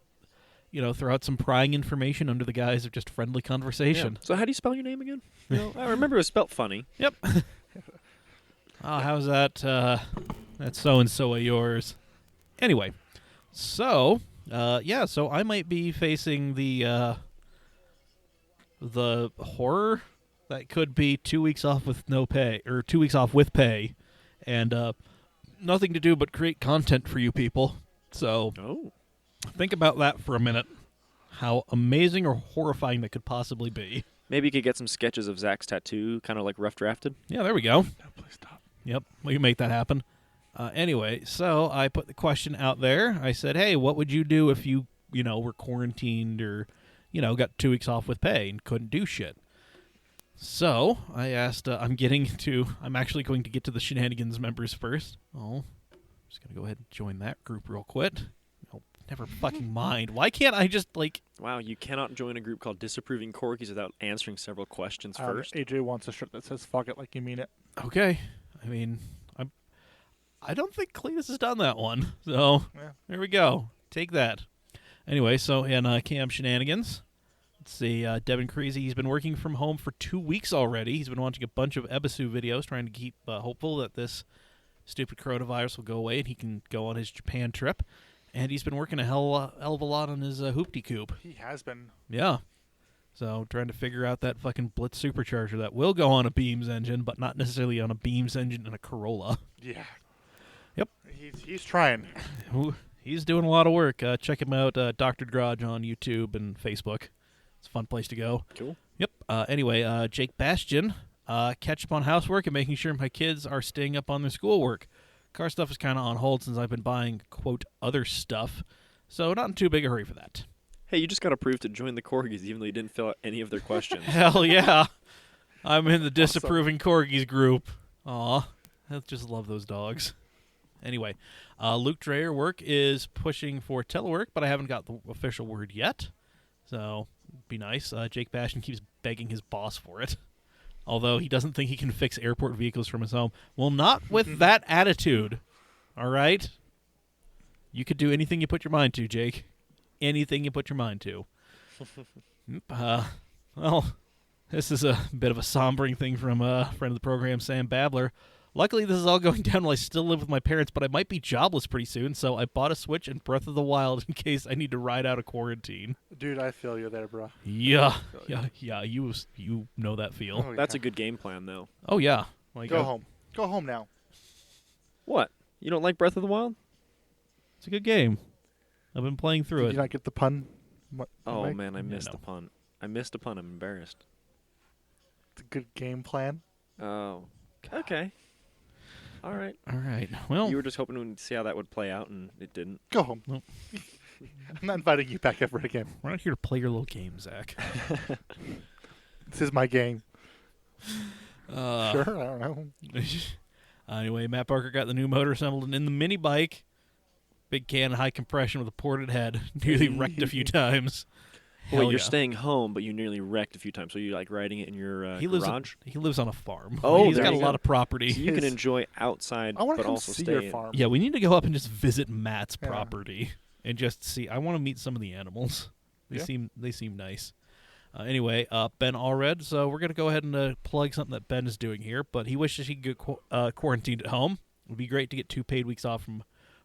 throw out some prying information under the guise of just friendly conversation. So how do you spell your name again? I remember it was spelt funny. Yep. Oh, how's that? That so and so of yours. Anyway, so so I might be facing the horror that could be 2 weeks off with no pay, or 2 weeks off with pay, and nothing to do but create content for you people. So Oh. think about that for a minute. How amazing or horrifying that could possibly be. Maybe you could get some sketches of Zach's tattoo, kind of like rough drafted. Yeah, there we go. No, please stop. Yep, we can make that happen. Anyway, so I put the question out there. I said, hey, what would you do if you, were quarantined or, got 2 weeks off with pay and couldn't do shit? So I asked, I'm actually going to get to the Shenanigans members first. Oh, I'm just going to go ahead and join that group real quick. Oh, never fucking mind. Why can't I just, Wow, you cannot join a group called Disapproving Corgis without answering several questions first. AJ wants a shirt that says "fuck it" like you mean it. okay. I mean, I don't think Cletus has done that one. So Yeah. there we go. Take that. Anyway, so in Camp Shenanigans, let's see, Devin Creasy, he's been working from home for 2 weeks already. He's been watching a bunch of Ebisu videos, trying to keep hopeful that this stupid coronavirus will go away and he can go on his Japan trip. And he's been working a hell of a lot on his hoopty coop. He has been. Yeah. So trying to figure out that fucking Blitz supercharger that will go on a Beams engine, but not necessarily on a Beams engine and a Corolla. Yeah. Yep. He's trying. He's doing a lot of work. Check him out, Dr. Garage on YouTube and Facebook. It's a fun place to go. Cool. Yep. Anyway, Jake Bastion, catch up on housework and making sure my kids are staying up on their schoolwork. Car stuff is kind of on hold since I've been buying, quote, other stuff. So not in too big a hurry for that. Hey, you just got approved to join the Corgis even though you didn't fill out any of their questions. Hell yeah. I'm in the disapproving corgis group. Aw, I just love those dogs. Anyway, Luke Dreyer work is pushing for telework, but I haven't got the official word yet. So, be nice. Jake Bastion keeps begging his boss for it. Although he doesn't think he can fix airport vehicles from his home. Well, not with that attitude. All right? You could do anything you put your mind to, Jake. Anything you put your mind to. Well, this is a bit of a sombering thing from a friend of the program, Sam Babler. Luckily, this is all going down while I still live with my parents, but I might be jobless pretty soon, so I bought a Switch and Breath of the Wild in case I need to ride out of quarantine. Dude, I feel you there, bro. Yeah. You know that feel. Oh, That's yeah. a good game plan, though. Oh, yeah. Like, Go home. Go home now. What? You don't like Breath of the Wild? It's a good game. I've been playing through Did it. you not get the pun? Oh, Mike? man, I missed no. the pun. I missed a pun. I'm embarrassed. It's a good game plan. Oh. Okay. All right. All right. Well, You were just hoping to see how that would play out, and it didn't. Go home. Nope. I'm not inviting you back ever again. we're not here to play your little game, Zach. This is my game. Sure, I don't know. Anyway, Matt Parker got the new motor assembled in the mini bike. Big can, high compression with a ported head. Nearly wrecked a few times. Wait, Hell you're yeah. staying home, but you nearly wrecked a few times. So you're like riding it in your He lives garage. he lives on a farm. Oh, he's there got a you lot go. of property. So you can His- enjoy outside, I want to but come also see stay your in. farm. Yeah, we need to go up and just visit Matt's Yeah. property and just see. I want to meet some of the animals. They Yeah. seem nice. Anyway, Ben Allred. So we're gonna go ahead and plug something that Ben is doing here. But he wishes he could get quarantined at home. It would be great to get 2 paid weeks off from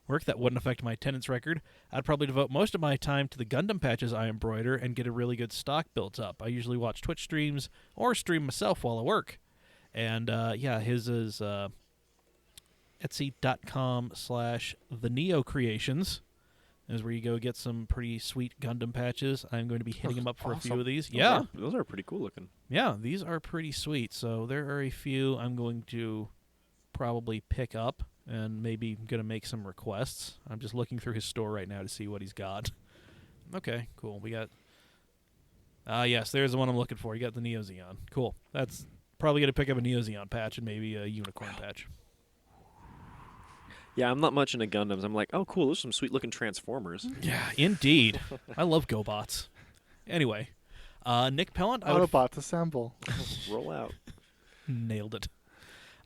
work. That wouldn't affect my attendance record. I'd probably devote most of my time to the Gundam patches I embroider and get a really good stock built up. I usually watch Twitch streams or stream myself while I work. And his is Etsy.com/TheNeoCreations is where you go get some pretty sweet Gundam patches. I'm going to be hitting him up for a few Awesome. of these. Yeah, Those are pretty cool looking. yeah, these are pretty sweet. So there are a few I'm going to probably pick up and maybe going to make some requests. I'm just looking through his store right now to see what he's got. Okay, cool. We got... yes, there's the one I'm looking for. You got the Neo Zeon. Cool. That's probably going to pick up a Neo Zeon patch and maybe a Unicorn patch. Yeah, I'm not much into Gundams. I'm like, oh, cool. There's some sweet looking Transformers. Yeah, indeed. I love GoBots. Anyway, Nick Pellant. I would Autobots assemble. Roll out. Nailed it.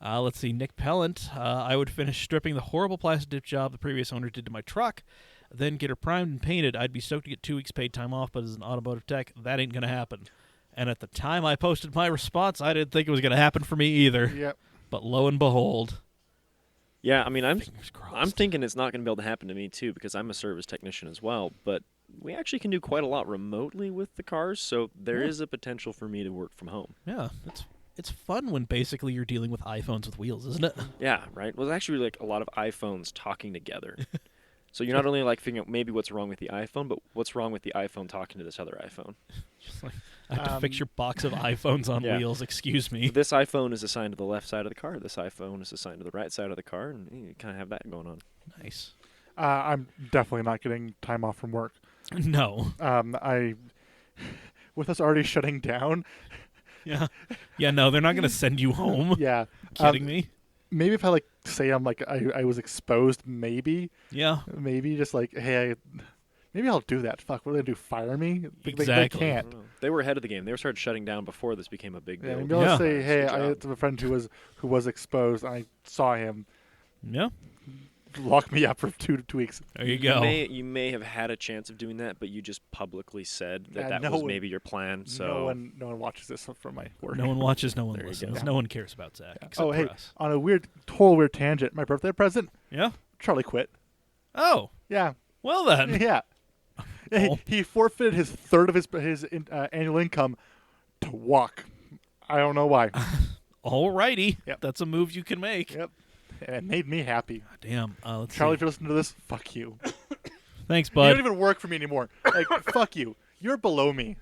Let's see, Nick Pellant. I would finish stripping the horrible plastic dip job the previous owner did to my truck, then get her primed and painted. I'd be stoked to get 2 weeks paid time off, but as an automotive tech, that ain't going to happen. And at the time I posted my response, I didn't think it was going to happen for me either. Yep. But lo and behold, Yeah, I mean, I'm fingers crossed. I'm thinking it's not going to be able to happen to me too because I'm a service technician as well. But we actually can do quite a lot remotely with the cars, so there is a potential for me to work from home. Yeah, it's fun when basically you're dealing with iPhones with wheels, isn't it? Yeah, right. Well, it's actually like a lot of iPhones talking together. So you're not only like figuring out maybe what's wrong with the iPhone, but what's wrong with the iPhone talking to this other iPhone. Just like, I have to fix your box of iPhones on Yeah. wheels. Excuse me. This iPhone is assigned to the left side of the car. This iPhone is assigned to the right side of the car, and you kind of have that going on. Nice. I'm definitely not getting time off from work. No. With us already shutting down. Yeah. Yeah. No, they're not going to send you home. Yeah. Kidding me? Maybe if I say I'm I was exposed, maybe just like, hey, maybe I'll do that. Fuck, what do they do? Fire me? They Exactly. I can't. don't know. They were ahead of the game. They started shutting down before this became a big Yeah, deal. maybe I'll say, It's hey, good I job. have a friend who was exposed. And I saw him. Yeah. Lock me up for 2 weeks. There you go. You may have had a chance of doing that, but you just publicly said that Yeah, that no was one- maybe your plan. So No one watches this from my work. No one watches, no one There you listens. go. No one cares about Zach except Oh, for hey, us. on a total weird tangent. My birthday present, Yeah? Charlie quit. Oh, Yeah, well then. yeah. Oh. He forfeited his third of his annual income to walk. I don't know why. Alrighty. Yep. That's a move you can make. Yep, and it made me happy. Damn. Let's Charlie, see. if you're listening to this, fuck you. Thanks, You bud. don't even work for me anymore. Like, fuck you. You're below me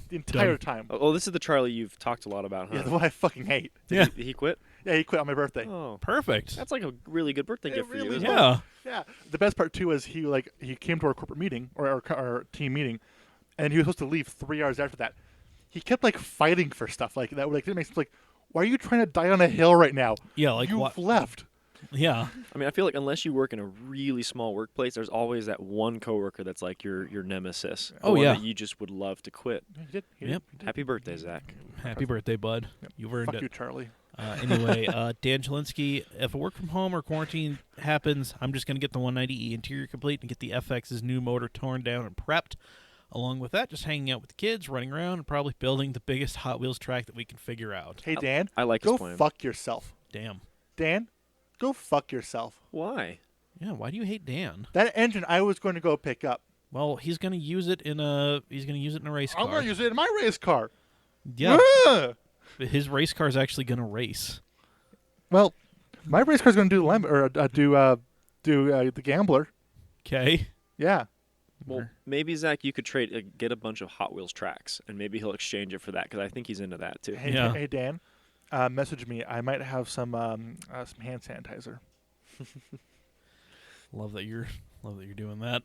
the entire Done. time. Oh, this is the Charlie you've talked a lot about, huh? Yeah, the one I fucking hate. Yeah. Did he quit? Yeah, he quit on my birthday. Oh, Perfect. that's like a really good birthday It gift for really you. was. Isn't it? Yeah. Yeah. The best part too is he came to our corporate meeting or our team meeting, and he was supposed to leave 3 hours after that. He kept fighting for stuff like that. Didn't make sense. Like, why are you trying to die on a hill right now? Yeah, like You've what? left. Yeah. I mean, I feel like unless you work in a really small workplace, there's always that one coworker that's like your nemesis. Oh, one yeah. that you just would love to quit. He did. He Yep. did. Happy birthday, Zach. Happy birthday, bud. Yep. You've earned Fuck it. you, Charlie. Anyway, Dan Jelinski, if a work from home or quarantine happens, I'm just going to get the 190E interior complete and get the FX's new motor torn down and prepped. Along with that, just hanging out with the kids, running around, and probably building the biggest Hot Wheels track that we can figure out. Hey, Dan. I like Go his plan. fuck yourself. Damn. Dan, go fuck yourself. Why? Yeah, why do you hate Dan? That engine I was going to go pick up. Well, he's going to use it in a race car. I'm going to use it in my race car. Yeah. Ah! His race car is actually going to race. Well, my race car's going to do the Gambler. Okay. Yeah. Well, maybe Zach, you could get a bunch of Hot Wheels tracks, and maybe he'll exchange it for that because I think he's into that too. Hey, Yeah. hey Dan, message me. I might have some hand sanitizer. Love that you're doing that.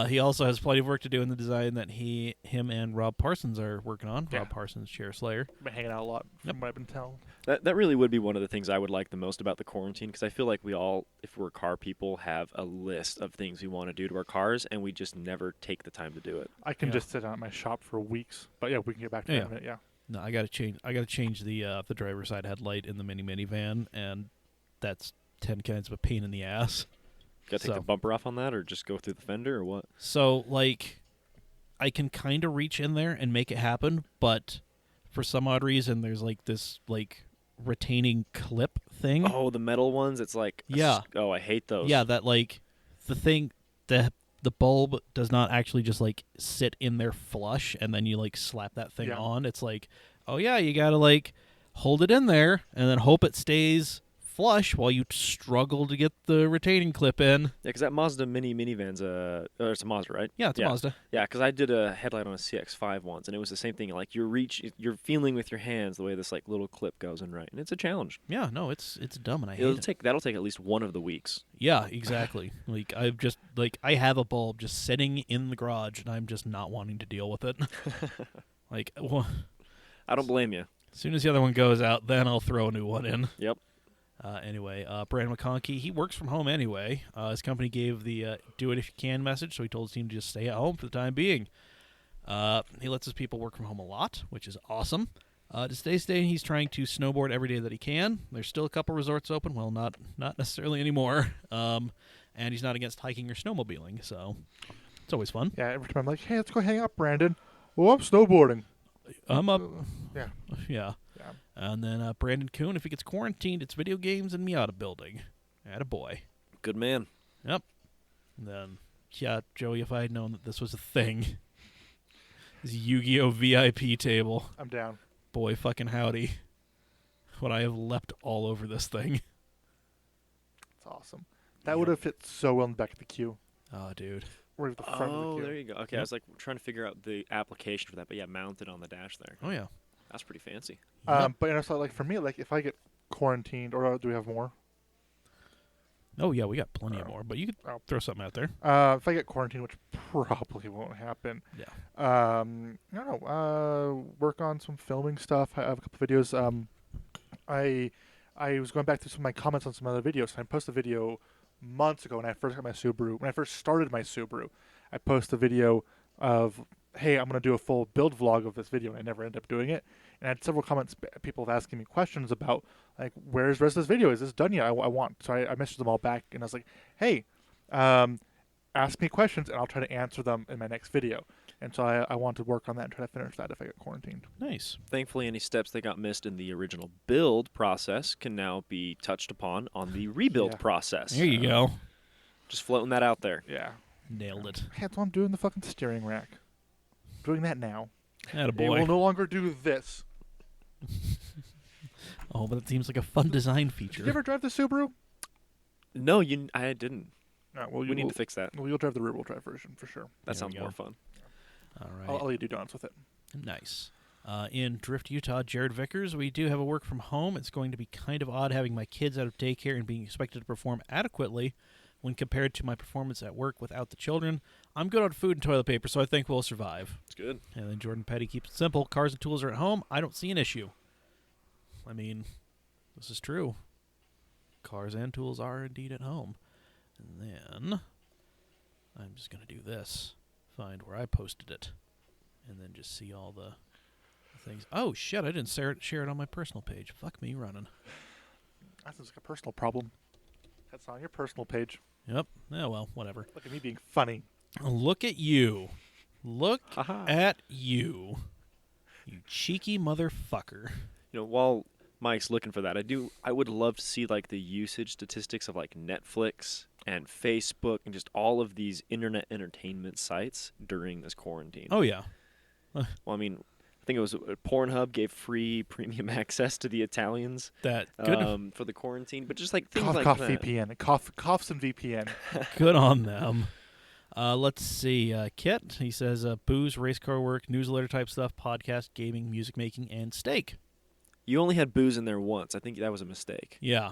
He also has plenty of work to do in the design that him and Rob Parsons are working on. Yeah. Rob Parsons, Chair Slayer. Been hanging out a lot from Yep. what I've been told. That really would be one of the things I would like the most about the quarantine, because I feel like we all, if we're car people, have a list of things we want to do to our cars, and we just never take the time to do it. I can Yeah. just sit down at my shop for weeks. But yeah, we can get back to that in a minute. Yeah. No, I gotta change the driver's side headlight in the minivan, and that's 10 kinds of a pain in the ass. Got to take So- the bumper off on that, or just go through the fender, or what? So, like, I can kind of reach in there and make it happen, but for some odd reason, there's, like, this, like, retaining clip thing. Oh, the metal ones. It's like Yeah. Oh, I hate those. Yeah, that, like, the bulb does not actually just, like, sit in there flush, and then you, like, slap that thing Yeah. on. It's like, oh, yeah, you gotta, like, hold it in there, and then hope it stays flush while you struggle to get the retaining clip in. Yeah, because that Mazda minivan's it's a Mazda, right? Yeah, it's a Mazda. Yeah, because I did a headlight on a CX-5 once, and it was the same thing. Like you're feeling with your hands the way this like little clip goes in right, and it's a challenge. Yeah, no, it's dumb, and I hate it. That'll take at least one of the weeks. Yeah, exactly. Like I have a bulb just sitting in the garage, and I'm just not wanting to deal with it. Like, well, I don't blame you. as soon as the other one goes out, then I'll throw a new one in. Yep. Anyway, Brandon McConkey, he works from home anyway. His company gave the do it if you can message, so he told his team to just stay at home for the time being. He lets his people work from home a lot, which is awesome. To stay sane, he's trying to snowboard every day that he can. There's still a couple resorts open. Well, not necessarily anymore. And he's not against hiking or snowmobiling, so it's always fun. Yeah, every time I'm like, hey, let's go hang out, Brandon. Well, I'm snowboarding. I'm up. Yeah. Yeah. Yeah. And then Brandon Kuhn, if he gets quarantined, it's video games and Miata building. Attaboy. Good man. Yep. And then, yeah, Joey, if I had known that this was a thing, this Yu-Gi-Oh! VIP table, I'm down. boy fucking howdy, would I have leapt all over this thing. It's awesome. That would have fit so well in the back of the queue. Oh, dude. Or at the front of the Oh, queue. there you go. Okay, I was like trying to figure out the application for that, but yeah, mounted on the dash there. Oh, yeah. That's pretty fancy. Yep. But also, like, for me, like, if I get quarantined, or do we have more? Oh, yeah, we got plenty of Oh. more, but you could Oh. throw something out there. If I get quarantined, which probably won't happen. Yeah. I don't know. Work on some filming stuff. I have a couple videos. I was going back through some of my comments on some other videos. And I posted a video months ago when I first got my Subaru. When I first started my Subaru, I posted a video of, hey, I'm going to do a full build vlog of this video, and I never ended up doing it. And I had several comments, people have asking me questions about, like, where's the rest of this video? Is this done yet? I want. So I messaged them all back, and I was like, hey, ask me questions, and I'll try to answer them in my next video. And so I want to work on that and try to finish that if I get quarantined. Nice. Thankfully, any steps that got missed in the original build process can now be touched upon on the rebuild Yeah. process. There you go. Just floating that out there. Yeah. Nailed it. Hey, that's what I'm doing, the fucking steering rack. Doing that now. It will Attaboy. no longer do this. Oh, but it seems like a fun design Did feature. you ever drive the Subaru? No, I didn't. No, well, We need to fix that. Well, you'll drive the rear-wheel drive version for sure. That There sounds we more go. fun. All right. I'll let you do donuts with it. Nice. In Drift, Utah, Jared Vickers, we do have a work from home. It's going to be kind of odd having my kids out of daycare and being expected to perform adequately when compared to my performance at work without the children. I'm good on food and toilet paper, so I think we'll survive. It's good. And then Jordan Petty keeps it simple. Cars and tools are at home. I don't see an issue. I mean, this is true. Cars and tools are indeed at home. And then I'm just going to do this. Find where I posted it. And then just see all the things. Oh, shit, I didn't share it on my personal page. Fuck me running. That sounds like a personal problem. That's on your personal page. Yep. Oh, well, whatever. Look at me being funny. Look at you. Look Haha. at you. You cheeky motherfucker. You know, while Mike's looking for that, I would love to see like the usage statistics of like Netflix and Facebook and just all of these internet entertainment sites during this quarantine. Oh, yeah. Well, I mean, I think it was Pornhub gave free premium access to the Italians That good. for the quarantine, but just like things Cough, like cough, that. VPN. Coughs and VPN. Good on them. Let's see. Kit, he says booze, race car work, newsletter type stuff, podcast, gaming, music making, and steak. You only had booze in there once. I think that was a mistake. Yeah.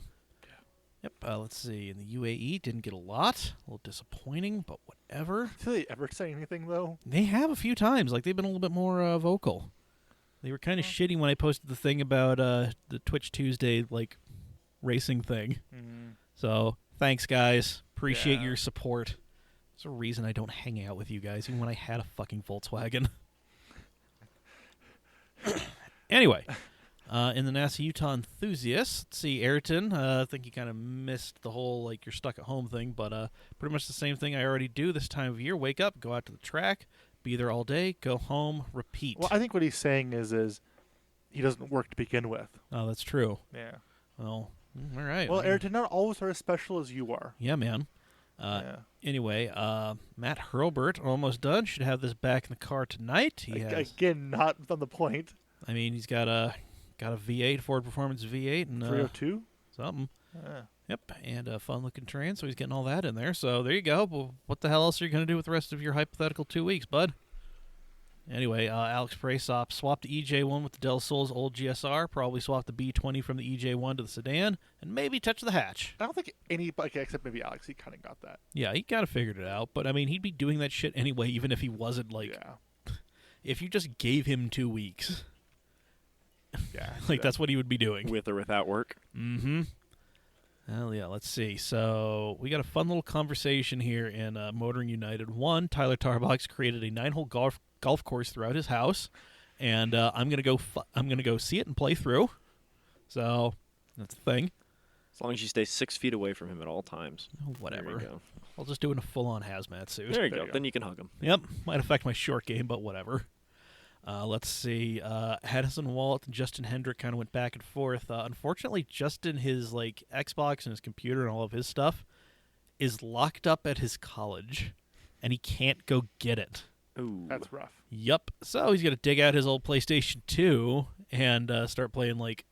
Yep. Let's see. In the UAE, didn't get a lot. A little disappointing, but whatever. Do they ever say anything though? They have a few times. Like they've been a little bit more vocal. They were kind of shitty when I posted the thing about the Twitch Tuesday like racing thing. Mm. So thanks, guys. Appreciate Yeah. your support. There's a reason I don't hang out with you guys, even when I had a fucking Volkswagen. Anyway, in the NASA Utah enthusiasts, let's see, Ayrton. I think you kind of missed the whole like you're stuck at home thing, but pretty much the same thing I already do this time of year. Wake up, go out to the track, be there all day, go home, repeat. Well, I think what he's saying is he doesn't work to begin with. Oh, that's true. Yeah. Well, all right. Well, Ayrton, not always are as special as you are. Yeah, man. Yeah. Anyway, Matt Hurlbert, almost done. Should have this back in the car tonight. He has, Again, not on the point. I mean, he's got a V8, Ford Performance V8, and 302. something. Yeah. Yep, and a fun-looking train, so he's getting all that in there. So there you go. Well, what the hell else are you going to do with the rest of your hypothetical 2 weeks, bud? Anyway, Alex Praesop swapped the EJ1 with the Del Sol's old GSR, probably swapped the B20 from the EJ1 to the sedan, and maybe touch the hatch. I don't think anybody, except maybe Alex, he kind of got that. Yeah, he kind of figured it out, but I mean, he'd be doing that shit anyway, even if he wasn't, like, Yeah. if you just gave him 2 weeks. Yeah. Like, that's what he would be doing. With or without work. Mm-hmm. Hell yeah, let's see. So we got a fun little conversation here in Motoring United. One, Tyler Tarbox created a 9-hole golf course throughout his house, and I'm gonna go see it and play through. So that's the thing. As long as you stay 6 feet away from him at all times. Whatever. There you go. I'll just do it in a full-on hazmat suit. There you There go. you go. Then you can hug him. Yep, might affect my short game, but whatever. Let's see. Addison Walt and Justin Hendrick kind of went back and forth. Unfortunately, Justin, his like Xbox and his computer and all of his stuff is locked up at his college, and he can't go get it. Ooh. That's rough. Yup. So he's got to dig out his old PlayStation 2 and start playing like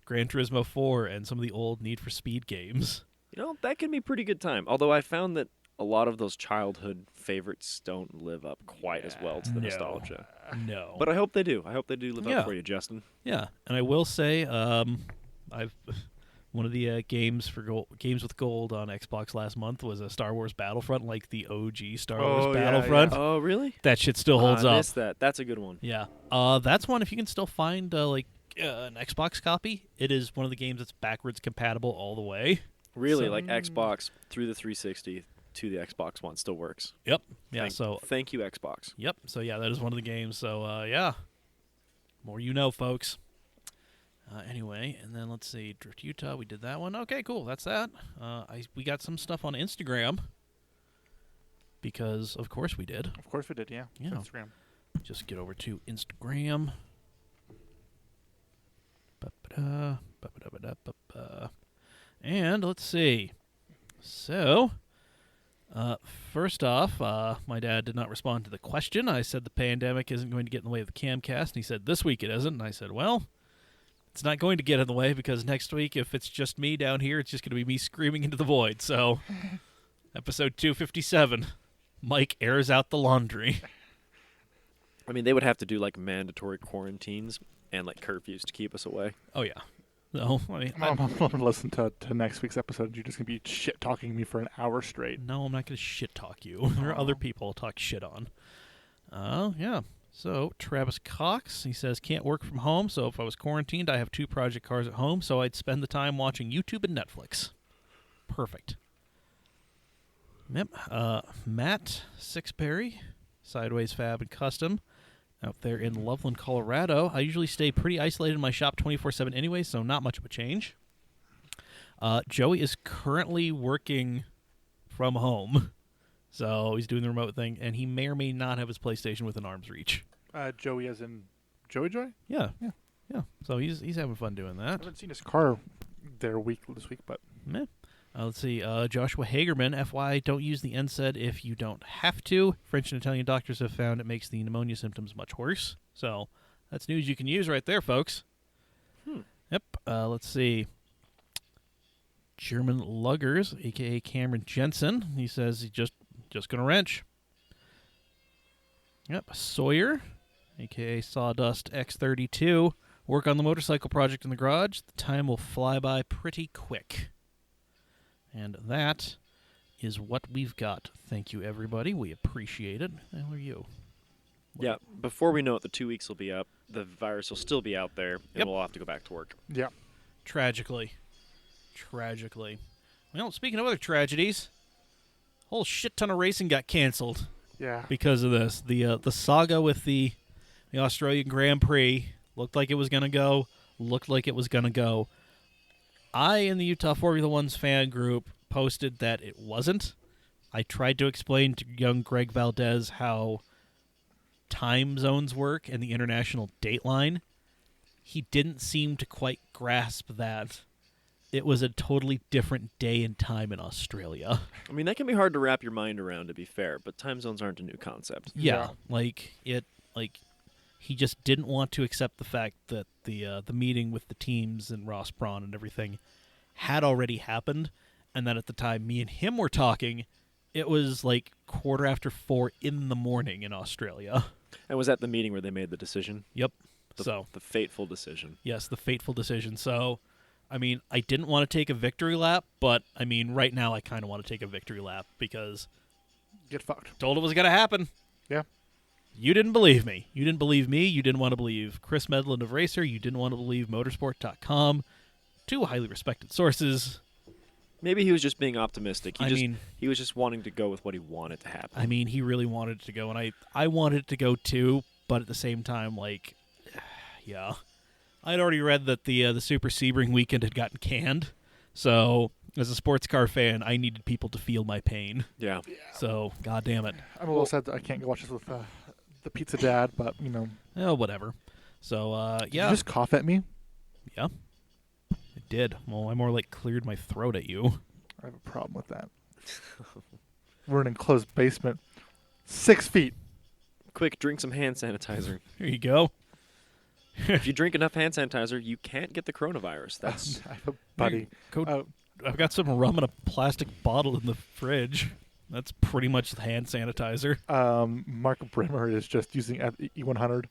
Gran Turismo 4 and some of the old Need for Speed games. You know, that can be a pretty good time. Although I found that a lot of those childhood favorites don't live up quite as well to the No. nostalgia. No. But I hope they do. I hope they do live Yeah. up for you, Justin. Yeah, and I will say, I've one of the games with gold on Xbox last month was a Star Wars Battlefront, like the OG Star Wars Oh, yeah, Battlefront. yeah. Oh, really? That shit still holds I up. missed that. That's a good one. Yeah, that's one. If you can still find an Xbox copy, it is one of the games that's backwards compatible all the way. Really, So- like Xbox through the 360 to the Xbox One still works. Yep. Yeah. Thank you, Xbox. Yep. So yeah, that is one of the games. So yeah, more you know, folks. Anyway, and then let's see, Drift Utah. We did that one. Okay, cool. That's that. We got some stuff on Instagram because of course we did. Of course we did, yeah. Yeah. Instagram. Just get over to Instagram. Ba-ba-da, ba-ba-da-ba-da-ba-ba. And let's see. So, first off, my dad did not respond to the question. I said the pandemic isn't going to get in the way of the Camcast, and he said this week it isn't. And I said, well, it's not going to get in the way because next week, if it's just me down here, it's just going to be me screaming into the void. So, episode 257, Mike airs out the laundry. I mean, they would have to do like mandatory quarantines and like curfews to keep us away. Oh, yeah. No, I mean, I'm going to listen to next week's episode. You're just going to be shit-talking me for an hour straight. no, I'm not going to shit talk you. There are other people I'll talk shit on. Yeah. So, Travis Cox, he says, can't work from home, so if I was quarantined, I have 2 project cars at home, so I'd spend the time watching YouTube and Netflix. Perfect. Yep. Matt Sixberry, Sideways Fab and Custom, out there in Loveland, Colorado. I usually stay pretty isolated in my shop 24/7 anyway, so not much of a change. Joey is currently working from home, so he's doing the remote thing, and he may or may not have his PlayStation within arm's reach. Joey as in Joey Joy? Yeah. Yeah. Yeah. So he's having fun doing I that. haven't seen his car there this week, but Meh. Let's see. Joshua Hagerman, FY, don't use the NSAID if you don't have to. French and Italian doctors have found it makes the pneumonia symptoms much worse. So that's news you can use right there, folks. Yep. Let's see. German Luggers, a.k.a. Cameron Jensen. He says he's just going to wrench. Yep. Sawyer, a.k.a. Sawdust X32. Work on the motorcycle project in the garage. The time will fly by pretty quick. And that is what we've got. Thank you, everybody. We appreciate it. How are you? Yeah, before we know it, the 2 weeks will be up. The virus will still be out there, and Yep. we'll have to go back to work. Yeah. Tragically. Well, speaking of other tragedies, a whole shit ton of racing got canceled Yeah. because of this. The saga with the Australian Grand Prix looked like it was going to go. I, in the Utah Formula One's fan group, posted that it wasn't. I tried to explain to young Greg Valdez how time zones work and the international dateline. He didn't seem to quite grasp that it was a totally different day and time in Australia. I mean, that can be hard to wrap your mind around, to be fair, but time zones aren't a new concept. Yeah, he just didn't want to accept the fact that the meeting with the teams and Ross Braun and everything had already happened, and that at the time me and him were talking, it was like 4:15 in the morning in Australia. And was that the meeting where they made the decision? Yep. The fateful decision. Yes, the fateful decision. So, I mean, I didn't want to take a victory lap, but, I mean, right now I kind of want to take a victory lap because Get fucked. told it was going to happen. Yeah. You didn't believe me. You didn't believe me. You didn't want to believe Chris Medlin of Racer. You didn't want to believe Motorsport.com. Two highly respected sources. Maybe he was just being optimistic. I He was just wanting to go with what he wanted to happen. I mean, he really wanted it to go, and I wanted it to go too, but at the same time, like, yeah. I'd already read that the Super Sebring weekend had gotten canned, so as a sports car fan, I needed people to feel my pain. Yeah. So, god damn it. I'm a little sad that I can't go watch this with the Pizza Dad, but, you know. Oh, whatever. So, Did yeah. you just cough at me? Yeah. It did. Well, I more like cleared my throat at you. I have a problem with that. We're in an enclosed basement. 6 feet. Quick, drink some hand sanitizer. Here you go. If you drink enough hand sanitizer, you can't get the coronavirus. That's I have a buddy. Go, I've got some rum in a plastic bottle in the fridge. That's pretty much the hand sanitizer. Mark Brimmer is just using E100.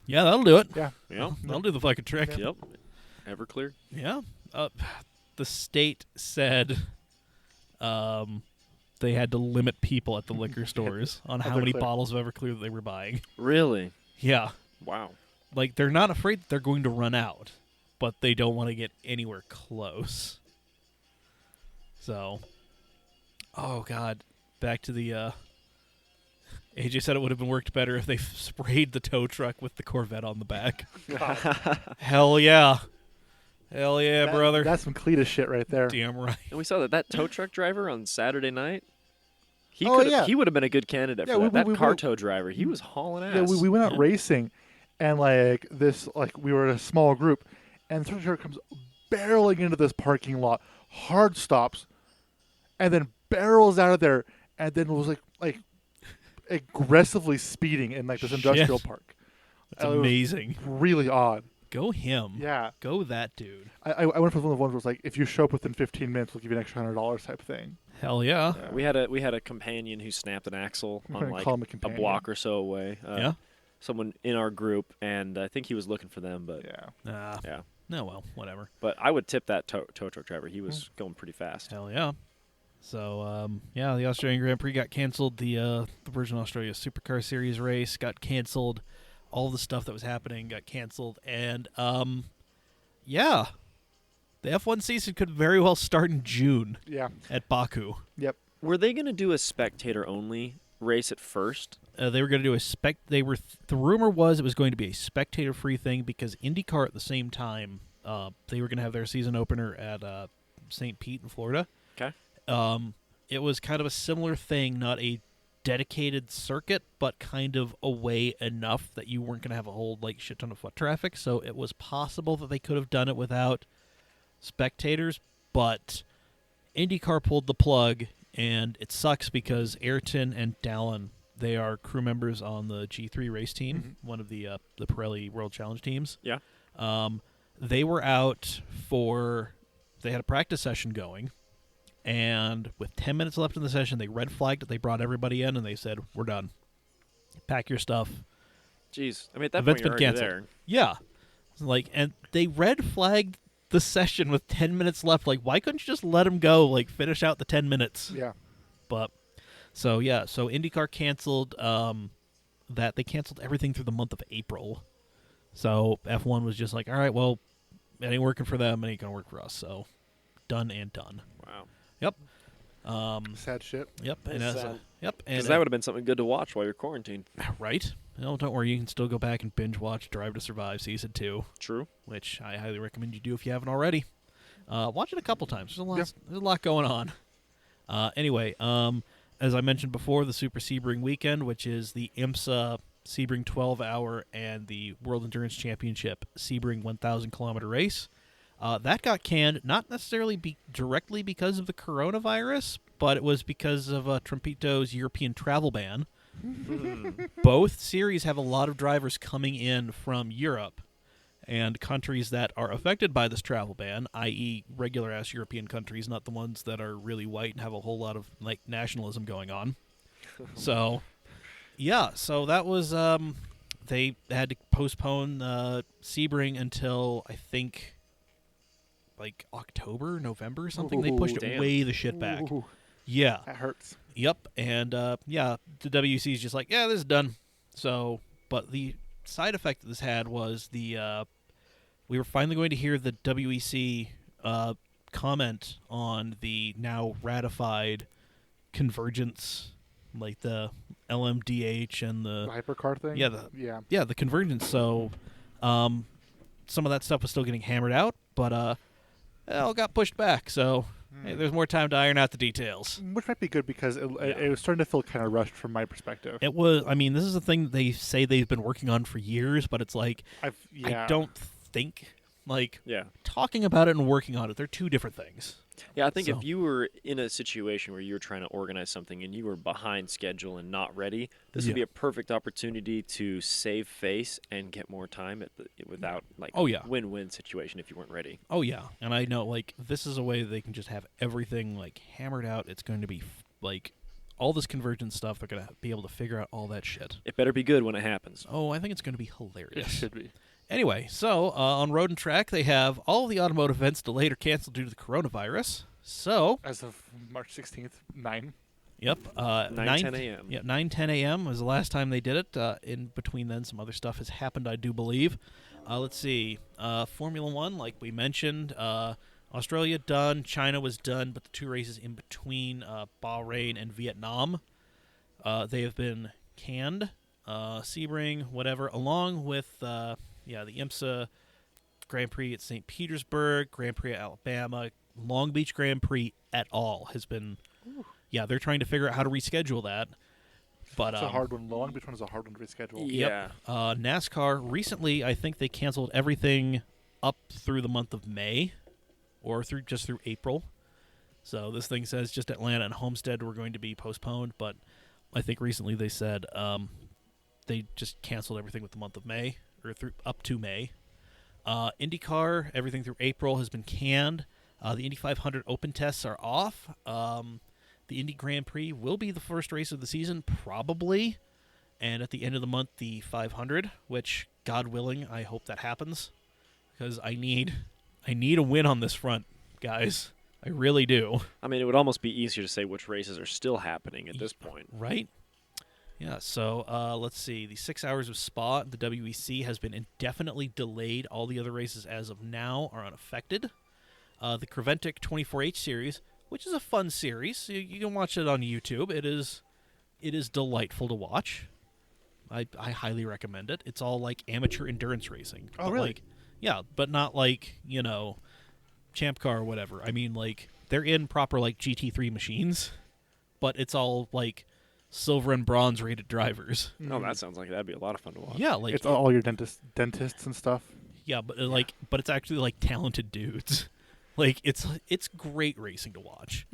Yeah, that'll do it. Yeah. yeah. That'll do the fucking trick. Yep. Everclear. Yeah. The state said they had to limit people at the liquor stores on how many Everclear. bottles of Everclear that they were buying. Really? Yeah. Wow. Like, they're not afraid that they're going to run out, but they don't want to get anywhere close. So, oh, God. Back to the, AJ said it would have been worked better if they sprayed the tow truck with the Corvette on the back. Hell yeah. Hell yeah, brother. That's some Cletus shit right there. Damn right. And we saw that tow truck driver on Saturday night. He Oh, could yeah. he would have been a good candidate Yeah, for that. we- That car tow driver, he was hauling ass. Yeah, we went out Yeah. racing, and we were in a small group, and the truck comes barreling into this parking lot, hard stops, and then barrels out of there, and then was like aggressively speeding in like this industrial Shit. park. That's It was amazing. really odd. Go him. Yeah, Go that dude. I went for one of the ones where it's like if you show up within 15 minutes, we'll give you an extra $100 type thing. Hell yeah. We had a companion who snapped an axle I'm on gonna like call him a a companion. block or so away. Yeah. Someone in our group, and I think he was looking for them, but Yeah. yeah. No, well, whatever. But I would tip that tow truck driver. He was going pretty fast. Hell yeah. So, yeah, the Australian Grand Prix got canceled. The Virgin Australia Supercar Series race got canceled. All the stuff that was happening got canceled. And, yeah, the F1 season could very well start in June Yeah. at Baku. Yep. Were they going to do a spectator only race at first? They were going to do the rumor was it was going to be a spectator-free thing because IndyCar at the same time, they were going to have their season opener at St. Pete in Florida. Okay. It was kind of a similar thing, not a dedicated circuit, but kind of away enough that you weren't going to have a whole like shit ton of foot traffic. So it was possible that they could have done it without spectators, but IndyCar pulled the plug, and it sucks because Ayrton and Dallin, they are crew members on the G3 race team, one of the Pirelli World Challenge teams. Yeah. They were out they had a practice session going, and with 10 minutes left in the session, they red flagged it. They brought everybody in, and they said, "We're done. Pack your stuff." Jeez. I mean, at that Event's point, you're been already canceled. there. Yeah, and they red flagged the session with 10 minutes left. Like, why couldn't you just let him go? Like, finish out the 10 minutes. Yeah. But so IndyCar canceled. That they canceled everything through the month of April. So F1 was just like, all right, well, it ain't working for them, it ain't gonna work for us. So done and done. Wow. Yep. Sad shit. Yep. And That's as sad. yep. And Because that would have been something good to watch while you're quarantined. right. No, don't worry. You can still go back and binge watch Drive to Survive season 2, True. which I highly recommend you do if you haven't already. Watch it a couple times. There's a lot going on. Anyway, as I mentioned before, the Super Sebring Weekend, which is the IMSA Sebring 12-hour and the World Endurance Championship Sebring 1,000-kilometer race, that got canned, not necessarily directly because of the coronavirus, but it was because of Trumpito's European travel ban. Both series have a lot of drivers coming in from Europe, and countries that are affected by this travel ban, i.e. regular-ass European countries, not the ones that are really white and have a whole lot of like nationalism going on. So, yeah, so that was they had to postpone Sebring until I think like October, November or something. They pushed it Damn. way the shit back. Ooh, Yeah. that hurts. Yep, and the WC is just like, yeah, this is done. So, but the side effect that this had was we were finally going to hear the WEC comment on the now ratified convergence, like the LMDH and The the hypercar thing. yeah the convergence. So, some of that stuff was still getting hammered out, but it all got pushed back. So. Hey, there's more time to iron out the details. Which might be good because it was starting to feel kind of rushed from my perspective. It was. I mean, this is a thing that they say they've been working on for years, but it's like I don't think Yeah. talking about it and working on it. They're two different things. Yeah, I think So- if you were in a situation where you were trying to organize something and you were behind schedule and not ready, this would be Yeah. a perfect opportunity to save face and get more time without like Oh, yeah. win-win situation if you weren't ready. Oh yeah, and I know like this is a way they can just have everything like hammered out. It's going to be like all this convergence stuff. They're going to be able to figure out all that shit. It better be good when it happens. Oh, I think it's going to be It hilarious. should be. Anyway, so on Road and Track, they have all of the automotive events delayed or canceled due to the coronavirus. So, As of March 16th, 9. yep, 9:10 a.m. Yeah, 9:10 a.m. was the last time they did it. In between then, some other stuff has happened, I do believe. Let's see. Formula One, like we mentioned, Australia done, China was done, but the two races in between, Bahrain and Vietnam, they have been canned. Sebring, whatever, along with the IMSA Grand Prix at St. Petersburg, Grand Prix at Alabama, Long Beach Grand Prix et al. Has been. Yeah, they're trying to figure out how to reschedule that. But It's a hard one. Long Beach one is a hard one to reschedule. Yeah. NASCAR recently, I think they canceled everything up through the month of May, or through April. So this thing says just Atlanta and Homestead were going to be postponed, but I think recently they said they just canceled everything with the month of May or through up to May. IndyCar, everything through April has been canned. The Indy 500 open tests are off. The Indy Grand Prix will be the first race of the season, probably. And at the end of the month, the 500, which, God willing, I hope that happens. Because I need a win on this front, guys. I really do. I mean, it would almost be easier to say which races are still happening at this point. Right? Yeah, so let's see. The 6 hours of Spa, the WEC, has been indefinitely delayed. All the other races as of now are unaffected. The Creventic 24H series, which is a fun series. You can watch it on YouTube. It is delightful to watch. I highly recommend it. It's all like amateur endurance racing. Oh, But really? like, yeah, but not like, Champ Car or whatever. I mean, like, they're in proper, like, GT3 machines, but it's all, like, silver and bronze rated drivers. Oh, that sounds like that'd be a lot of fun to watch. Yeah, like, It's all your dentists and stuff. yeah, but but it's actually, like, talented dudes. Like, it's great racing to watch.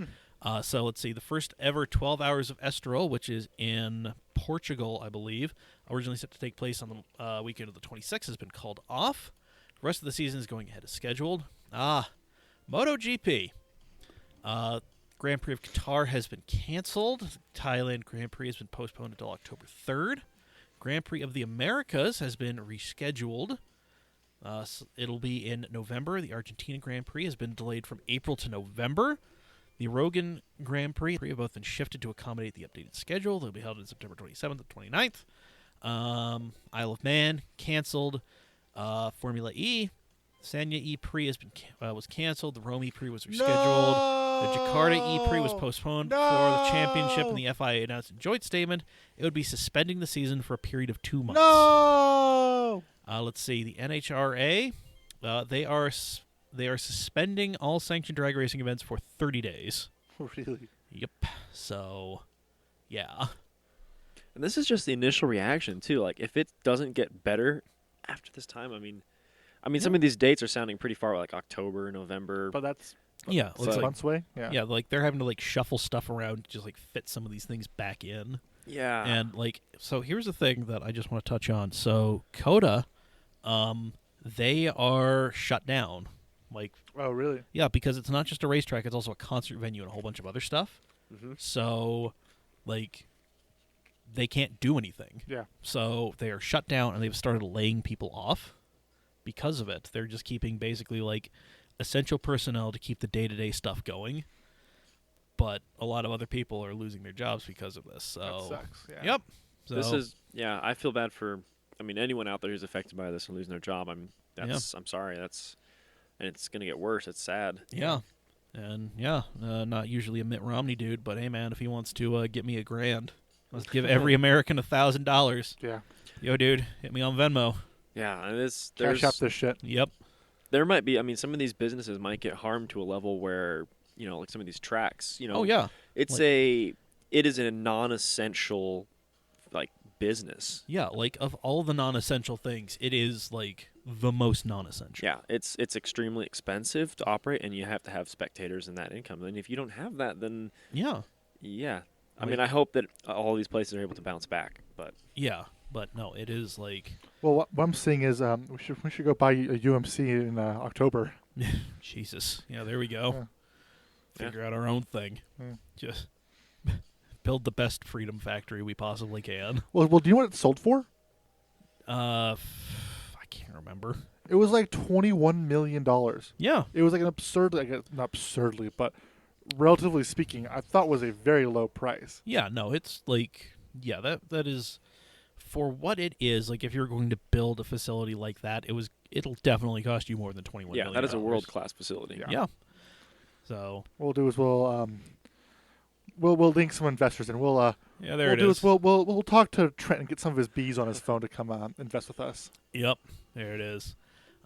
So let's see. The first ever 12 Hours of Estoril, which is in Portugal, I believe, originally set to take place on the weekend of the 26th, has been called off. The rest of the season is going ahead as scheduled. MotoGP. Grand Prix of Qatar has been canceled. Thailand Grand Prix has been postponed until October 3rd. Grand Prix of the Americas has been rescheduled. It'll be in November. The Argentina Grand Prix has been delayed from April to November. The Rogan Grand Prix have both been shifted to accommodate the updated schedule. They'll be held on September 27th and 29th. Isle of Man canceled. Formula E, Sanya E Prix was canceled. The Rome E Prix was rescheduled. The Jakarta E Prix was postponed for the championship, and the FIA announced in a joint statement it would be suspending the season for a period of 2 months. No. Let's see. The NHRA, they are suspending all sanctioned drag racing events for 30 days. Really? Yep. So, yeah. And this is just the initial reaction too. Like, if it doesn't get better after this time, I mean, some of these dates are sounding pretty far, like October, November. But that's Yeah, So- looks like, months away. Yeah. yeah, like they're having to like shuffle stuff around to just like fit some of these things back in. Yeah. And like, so here's the thing that I just want to touch on. So Coda, they are shut down. Like, Oh, really? yeah, because it's not just a racetrack; it's also a concert venue and a whole bunch of other stuff. hmm So, like, they can't do anything. Yeah. So they are shut down, and they've started laying people off because of it. They're just keeping basically like essential personnel to keep the day-to-day stuff going. But a lot of other people are losing their jobs because of this. So, That sucks. Yeah. yep. So, This is I feel bad for anyone out there who's affected by this and losing their job. I'm sorry. And it's gonna get worse. It's sad. yeah. And not usually a Mitt Romney dude, but hey man, if he wants to get me $1,000, let's give every American $1,000. Yeah. Yo, dude, hit me on Venmo. Yeah, and Cash up this shit. Yep. there might be. Some of these businesses might get harmed to a level where like some of these tracks. Oh yeah. it is a non-essential like business. Yeah, like of all the non-essential things, it is like the most non-essential. Yeah, it's extremely expensive to operate, and you have to have spectators and that income. And if you don't have that, then Yeah. I hope that all these places are able to bounce back. But Yeah. But no, it is like Well, what I'm seeing is we should go buy a UMC in October. Jesus. Yeah, there we go. Yeah. Figure out our own thing. Yeah. Just build the best freedom factory we possibly can. Well, do you know what it sold for? I can't remember. It was like $21 million. Yeah. It was like an not absurdly, but relatively speaking, I thought was a very low price. Yeah, no, it's like that is for what it is. Like if you're going to build a facility like that, it'll definitely cost you more than $21 million. that is a world-class facility. Yeah. Yeah. So What we'll do is we'll link some investors and we'll there it is. We'll talk to Trent and get some of his bees on his phone to come invest with us. Yep, there it is.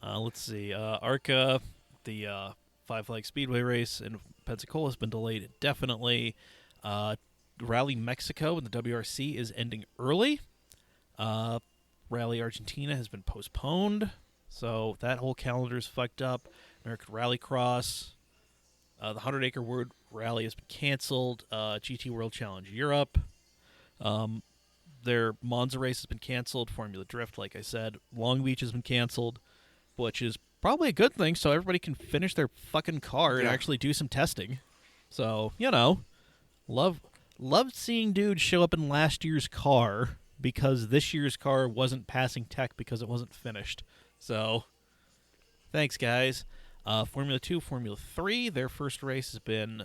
Let's see. ARCA, the Five Flag Speedway race in Pensacola has been delayed indefinitely. Rally Mexico and the WRC is ending early. Rally Argentina has been postponed, so that whole calendar is fucked up. American Rallycross, the 100-acre World Rally has been canceled. GT World Challenge Europe, their Monza race has been canceled. Formula Drift, like I said, Long Beach has been canceled, which is probably a good thing, so everybody can finish their fucking car and Yeah. actually do some testing. So love seeing dudes show up in last year's car because this year's car wasn't passing tech because it wasn't finished. So, thanks, guys. Formula 2, Formula 3, their first race has been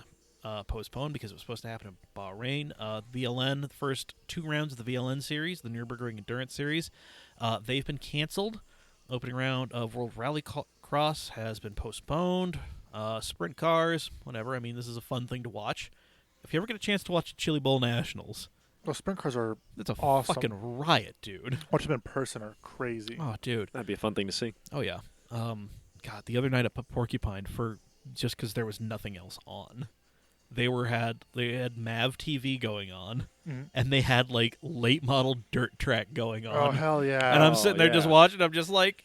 postponed because it was supposed to happen in Bahrain. VLN, the first 2 rounds of the VLN series, the Nürburgring Endurance Series, they've been canceled. Opening round of World Rally Cross has been postponed. Sprint cars, whatever. This is a fun thing to watch. If you ever get a chance to watch the Chili Bowl Nationals, Well, sprint cars are it's a awesome. fucking riot, dude. Watch them in person are crazy. Oh, dude. That'd be a fun thing to see. Oh, yeah. God, the other night at Porcupine, just because there was nothing else on, they had MAV TV going on, Mhm. and they had like late model dirt track going on. Oh hell yeah! And I'm sitting there just yeah. watching. I'm just like,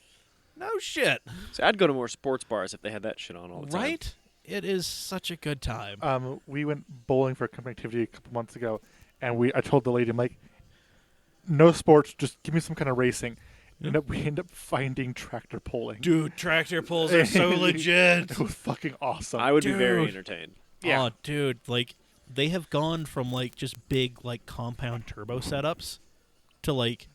no shit, So I'd go to more sports bars if they had that shit on all the time. right? It is such a good time. We went bowling for company activity a couple months ago, and I told the lady, I'm like, no sports, just give me some kind of racing. We end up finding tractor pulling. Dude, tractor pulls are so legit. It was fucking awesome. I would be very Dude. entertained. Yeah. Oh, dude, like they have gone from like just big like compound turbo setups to like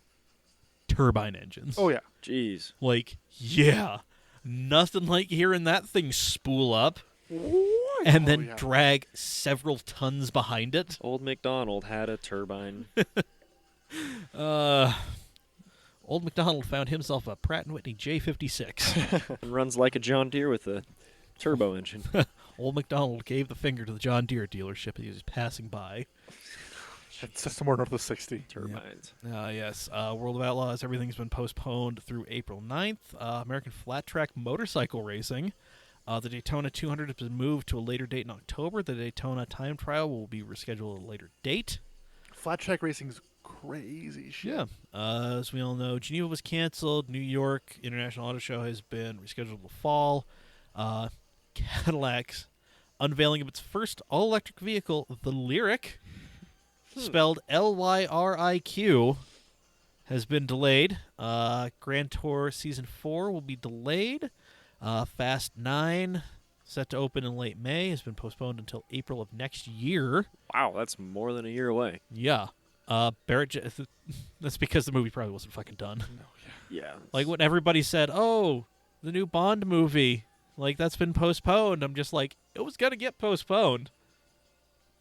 turbine engines. Oh yeah. Jeez. Like, yeah, nothing like hearing that thing spool up and then yeah. drag several tons behind it. Old MacDonald had a turbine. Old MacDonald found himself a Pratt & Whitney J56. And runs like a John Deere with a turbo engine. Old MacDonald gave the finger to the John Deere dealership as he was passing by. It's just somewhere north of 60. Turbines. Yes. World of Outlaws, everything's been postponed through April 9th. American Flat Track Motorcycle Racing. The Daytona 200 has been moved to a later date in October. The Daytona time trial will be rescheduled at a later date. Flat track racing's crazy shit. Yeah. As we all know, Geneva was canceled. New York International Auto Show has been rescheduled to fall. Cadillac's unveiling of its first all-electric vehicle, the Lyric, spelled Lyriq, has been delayed. Grand Tour Season 4 will be delayed. Fast 9, set to open in late May, has been postponed until April of next year. Wow, that's more than a year away. Yeah. That's because the movie probably wasn't fucking done. Yeah. Like when everybody said, "Oh, the new Bond movie, like that's been postponed." I'm just like, it was gonna get postponed.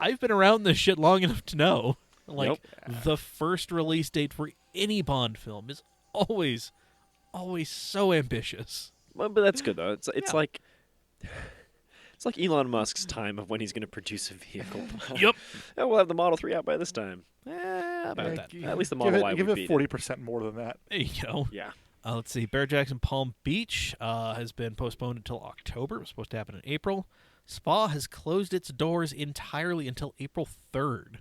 I've been around this shit long enough to know, like, the first release date for any Bond film is always so ambitious. Well, but that's good though. It's Yeah. like it's like Elon Musk's time of when he's going to produce a vehicle. Yep. Yeah, we'll have the Model 3 out by this time. About that. At least the Model Y give would it beat it. 40% more than that. There you go. Yeah. Let's see. Bear Jackson Palm Beach has been postponed until October. It was supposed to happen in April. Spa has closed its doors entirely until April 3rd.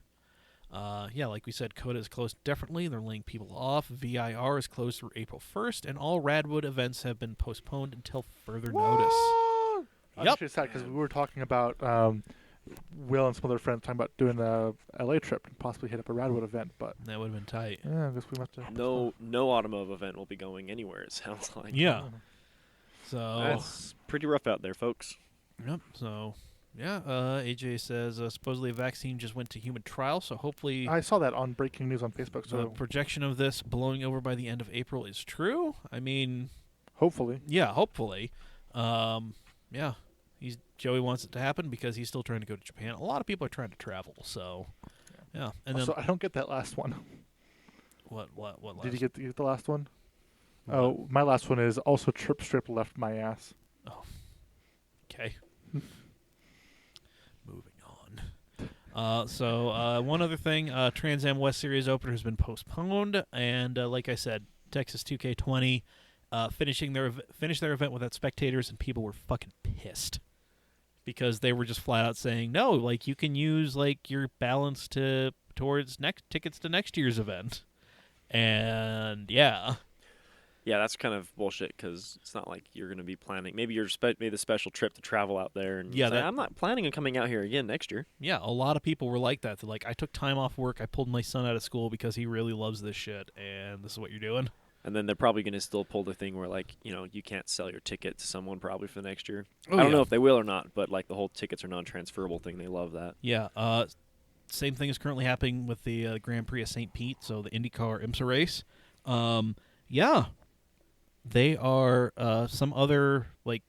Yeah, like we said, CODA is closed differently. They're laying people off. VIR is closed through April 1st, and all Radwood events have been postponed until further notice. I'm Yep. actually sad because we were talking about Will and some other friends talking about doing a LA trip and possibly hit up a Radwood event, but That would have been tight. yeah, I guess we must have. No automotive event will be going anywhere, it sounds like. Yeah. So, That's pretty rough out there, folks. yep. So, yeah. AJ says supposedly a vaccine just went to human trial, so hopefully I saw that on breaking news on Facebook. the So projection of this blowing over by the end of April is true. I mean, hopefully, yeah, hopefully. Yeah. Joey wants it to happen because he's still trying to go to Japan. A lot of people are trying to travel, so yeah. And then also, I don't get that last one. what last? Did you get the last one? Oh, my last one is also trip strip left my ass. Okay. Moving on. So one other thing, Trans Am West Series opener has been postponed, and like I said, Texas 2K20 finished their event without spectators, and people were fucking pissed because they were just flat out saying, no, like you can use like your balance towards next tickets to next year's event, and yeah. Yeah, that's kind of bullshit because it's not like you're going to be planning. Maybe you're made a special trip to travel out there, and Yeah, say, that- I'm not planning on coming out here again next year. Yeah, a lot of people were like that. They're like, I took time off work. I pulled my son out of school because he really loves this shit, and this is what you're doing. And then they're probably going to still pull the thing where, like, you can't sell your ticket to someone probably for the next year. Oh, I don't yeah. know if they will or not, but like the whole tickets are non-transferable thing. They love that. Yeah, same thing is currently happening with the Grand Prix of St. Pete, so the IndyCar IMSA race. Yeah, they are some other like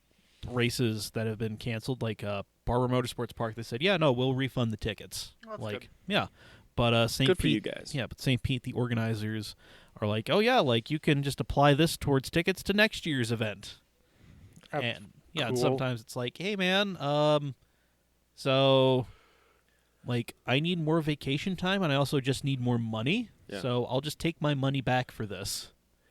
races that have been canceled, like Barber Motorsports Park. They said, yeah, no, we'll refund the tickets. Oh, that's like, good. yeah, but St. Good Pete, for you guys. Yeah, but St. Pete, the organizers are like, oh yeah, like you can just apply this towards tickets to next year's event. And yeah, and cool. sometimes it's like, hey man, so like I need more vacation time and I also just need more money. Yeah. So I'll just take my money back for this.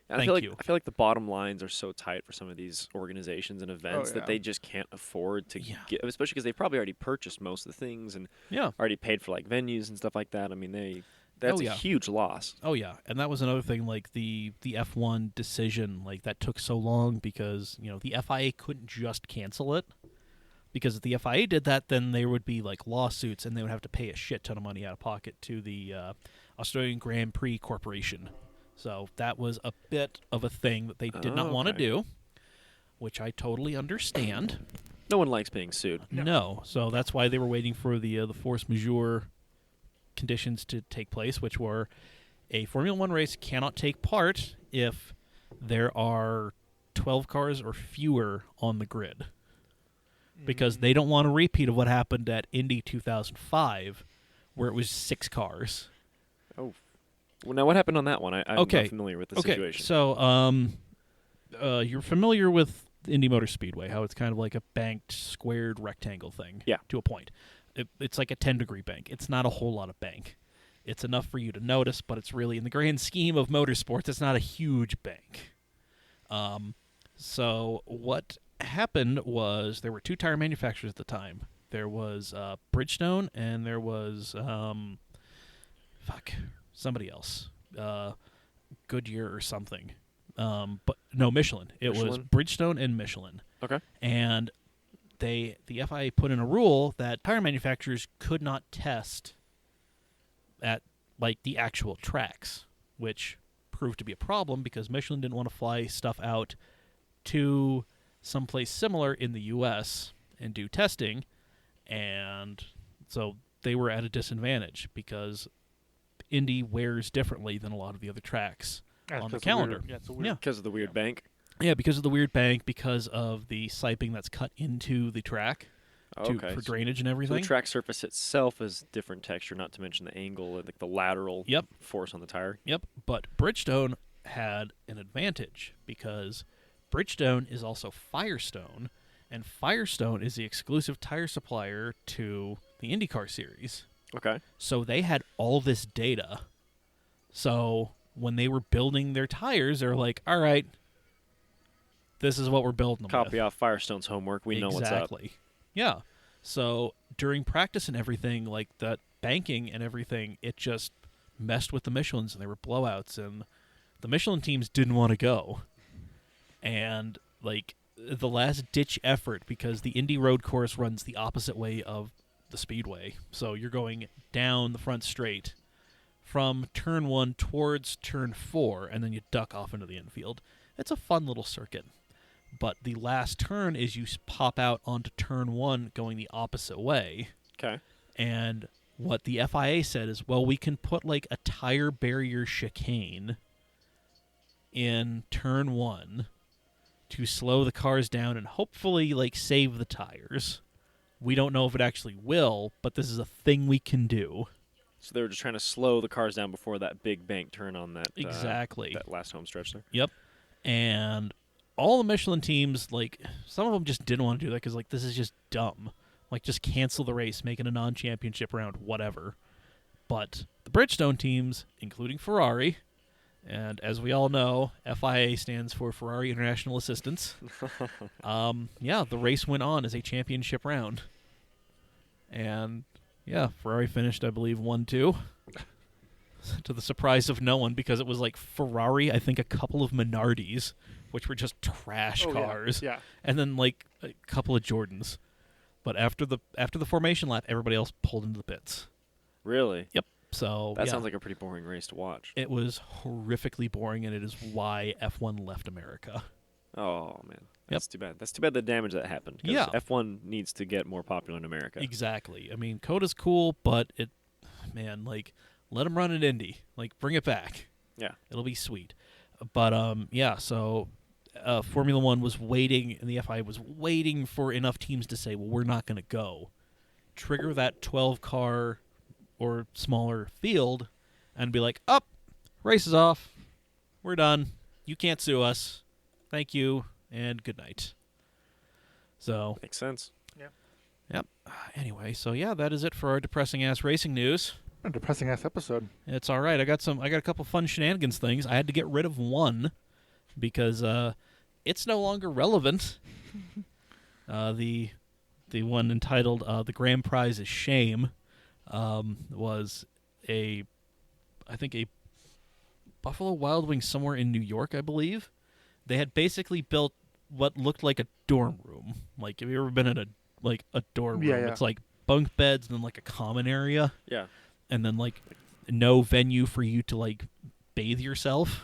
And Thank I feel you. like I feel like the bottom lines are so tight for some of these organizations and events yeah. that they just can't afford to Yeah. get, especially because they've probably already purchased most of the things and Yeah. already paid for like venues and stuff like that. I mean, that's yeah. a huge loss. Oh yeah, and that was another thing. Like the F1 decision, like that took so long because the FIA couldn't just cancel it. Because if the FIA did that, then there would be like lawsuits, and they would have to pay a shit ton of money out of pocket to the Australian Grand Prix Corporation. So that was a bit of a thing that they did not want to okay. do, which I totally understand. No one likes being sued. No, so that's why they were waiting for the force majeure conditions to take place, which were a Formula One race cannot take part if there are 12 cars or fewer on the grid because they don't want a repeat of what happened at Indy 2005 where it was 6 cars. Oh. Well, now what happened on that one? I'm not familiar with the situation. So you're familiar with Indy Motor Speedway, how it's kind of like a banked, squared rectangle thing to a point. It's like a 10-degree bank. It's not a whole lot of bank. It's enough for you to notice, but it's really, in the grand scheme of motorsports, it's not a huge bank. So what happened was there were 2 tire manufacturers at the time. There was Bridgestone and there was somebody else, Goodyear or something. But no, Michelin. It was Bridgestone and Michelin. Okay. And the FIA put in a rule that tire manufacturers could not test at like the actual tracks, which proved to be a problem because Michelin didn't want to fly stuff out to someplace similar in the U.S. and do testing, and so they were at a disadvantage because Indy wears differently than a lot of the other tracks on the calendar. Because of the weird bank. Yeah, because of the weird bank, because of the siping that's cut into the track for drainage and everything. So the track surface itself is different texture, not to mention the angle, like the lateral force on the tire. Yep, but Bridgestone had an advantage because Bridgestone is also Firestone, and Firestone is the exclusive tire supplier to the IndyCar series. Okay. So they had all this data. So when they were building their tires, they were like, all right, this is what we're building them Copy with. off Firestone's homework. We know what's up. Exactly. Yeah. So during practice and everything, like that banking and everything, it just messed with the Michelins, and there were blowouts, and the Michelin teams didn't want to go. And like the last ditch effort, because the Indy road course runs the opposite way of the speedway. So you're going down the front straight from turn 1 towards turn 4, and then you duck off into the infield. It's a fun little circuit. But the last turn is you pop out onto turn 1 going the opposite way. Okay. And what the FIA said is, well, we can put like a tire barrier chicane in turn 1 to slow the cars down and hopefully like save the tires. We don't know if it actually will, but this is a thing we can do. So they were just trying to slow the cars down before that big bank turn on that that last home stretch there. Yep. And all the Michelin teams, like, some of them just didn't want to do that because, like, this is just dumb. Like, just cancel the race, make it a non-championship round, whatever. But the Bridgestone teams, including Ferrari, and as we all know, FIA stands for Ferrari International Assistance. The race went on as a championship round. And, yeah, Ferrari finished, I believe, 1-2. To the surprise of no one, because it was like Ferrari, I think a couple of Minardis, which were just trash cars, and then like a couple of Jordans. But after the formation lap, everybody else pulled into the pits. Really? Yep. So that sounds like a pretty boring race to watch. It was horrifically boring, and it is why F1 left America. Oh man, that's too bad. That's too bad the damage that happened. Yeah, F1 needs to get more popular in America. Exactly. I mean, Coda's cool, but let them run at Indy. Like, bring it back. Yeah. It'll be sweet. But, so Formula One was waiting, and the FIA was waiting for enough teams to say, well, we're not going to go. Trigger that 12-car or smaller field and be like, race is off. We're done. You can't sue us. Thank you, and good night. So. Makes sense. Yeah. Yep. Anyway, so that is it for our depressing-ass racing news. A depressing ass episode. It's all right. I got a couple fun shenanigans things. I had to get rid of one because it's no longer relevant. The one entitled "The Grand Prize is Shame" was I think a Buffalo Wild Wings somewhere in New York, I believe. They had basically built what looked like a dorm room. Like, have you ever been in a dorm room? Yeah. It's like bunk beds and then like a common area. Yeah. And then, like, no venue for you to, like, bathe yourself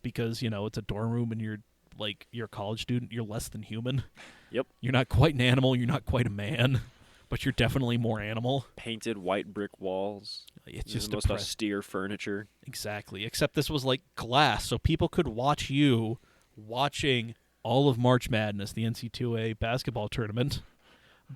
because, it's a dorm room and you're a college student. You're less than human. Yep. You're not quite an animal. You're not quite a man. But you're definitely more animal. Painted white brick walls. It's just the most austere furniture. Exactly. Except this was, like, glass, so people could watch you watching all of March Madness, the NC2A basketball tournament.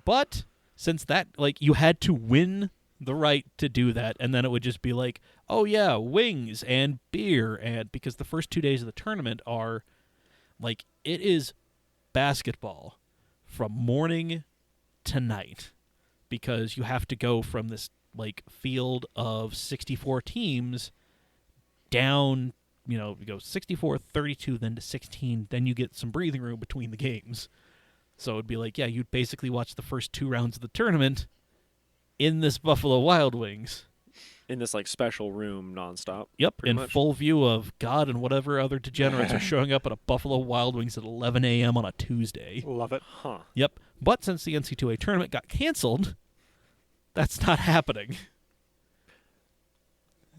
But since that, like, you had to win the right to do that, and then it would just be like, oh yeah, wings and beer, and because the first 2 days of the tournament are, like, it is basketball from morning to night, because you have to go from this, like, field of 64 teams down, you go 64, 32, then to 16, then you get some breathing room between the games. So it'd be like, yeah, you'd basically watch the first 2 rounds of the tournament in this Buffalo Wild Wings. In this like special room nonstop. Yep, pretty in much. full view of God and whatever other degenerates are showing up at a Buffalo Wild Wings at 11 a.m. on a Tuesday. Love it. Huh. Yep, but since the NC2A tournament got canceled, that's not happening.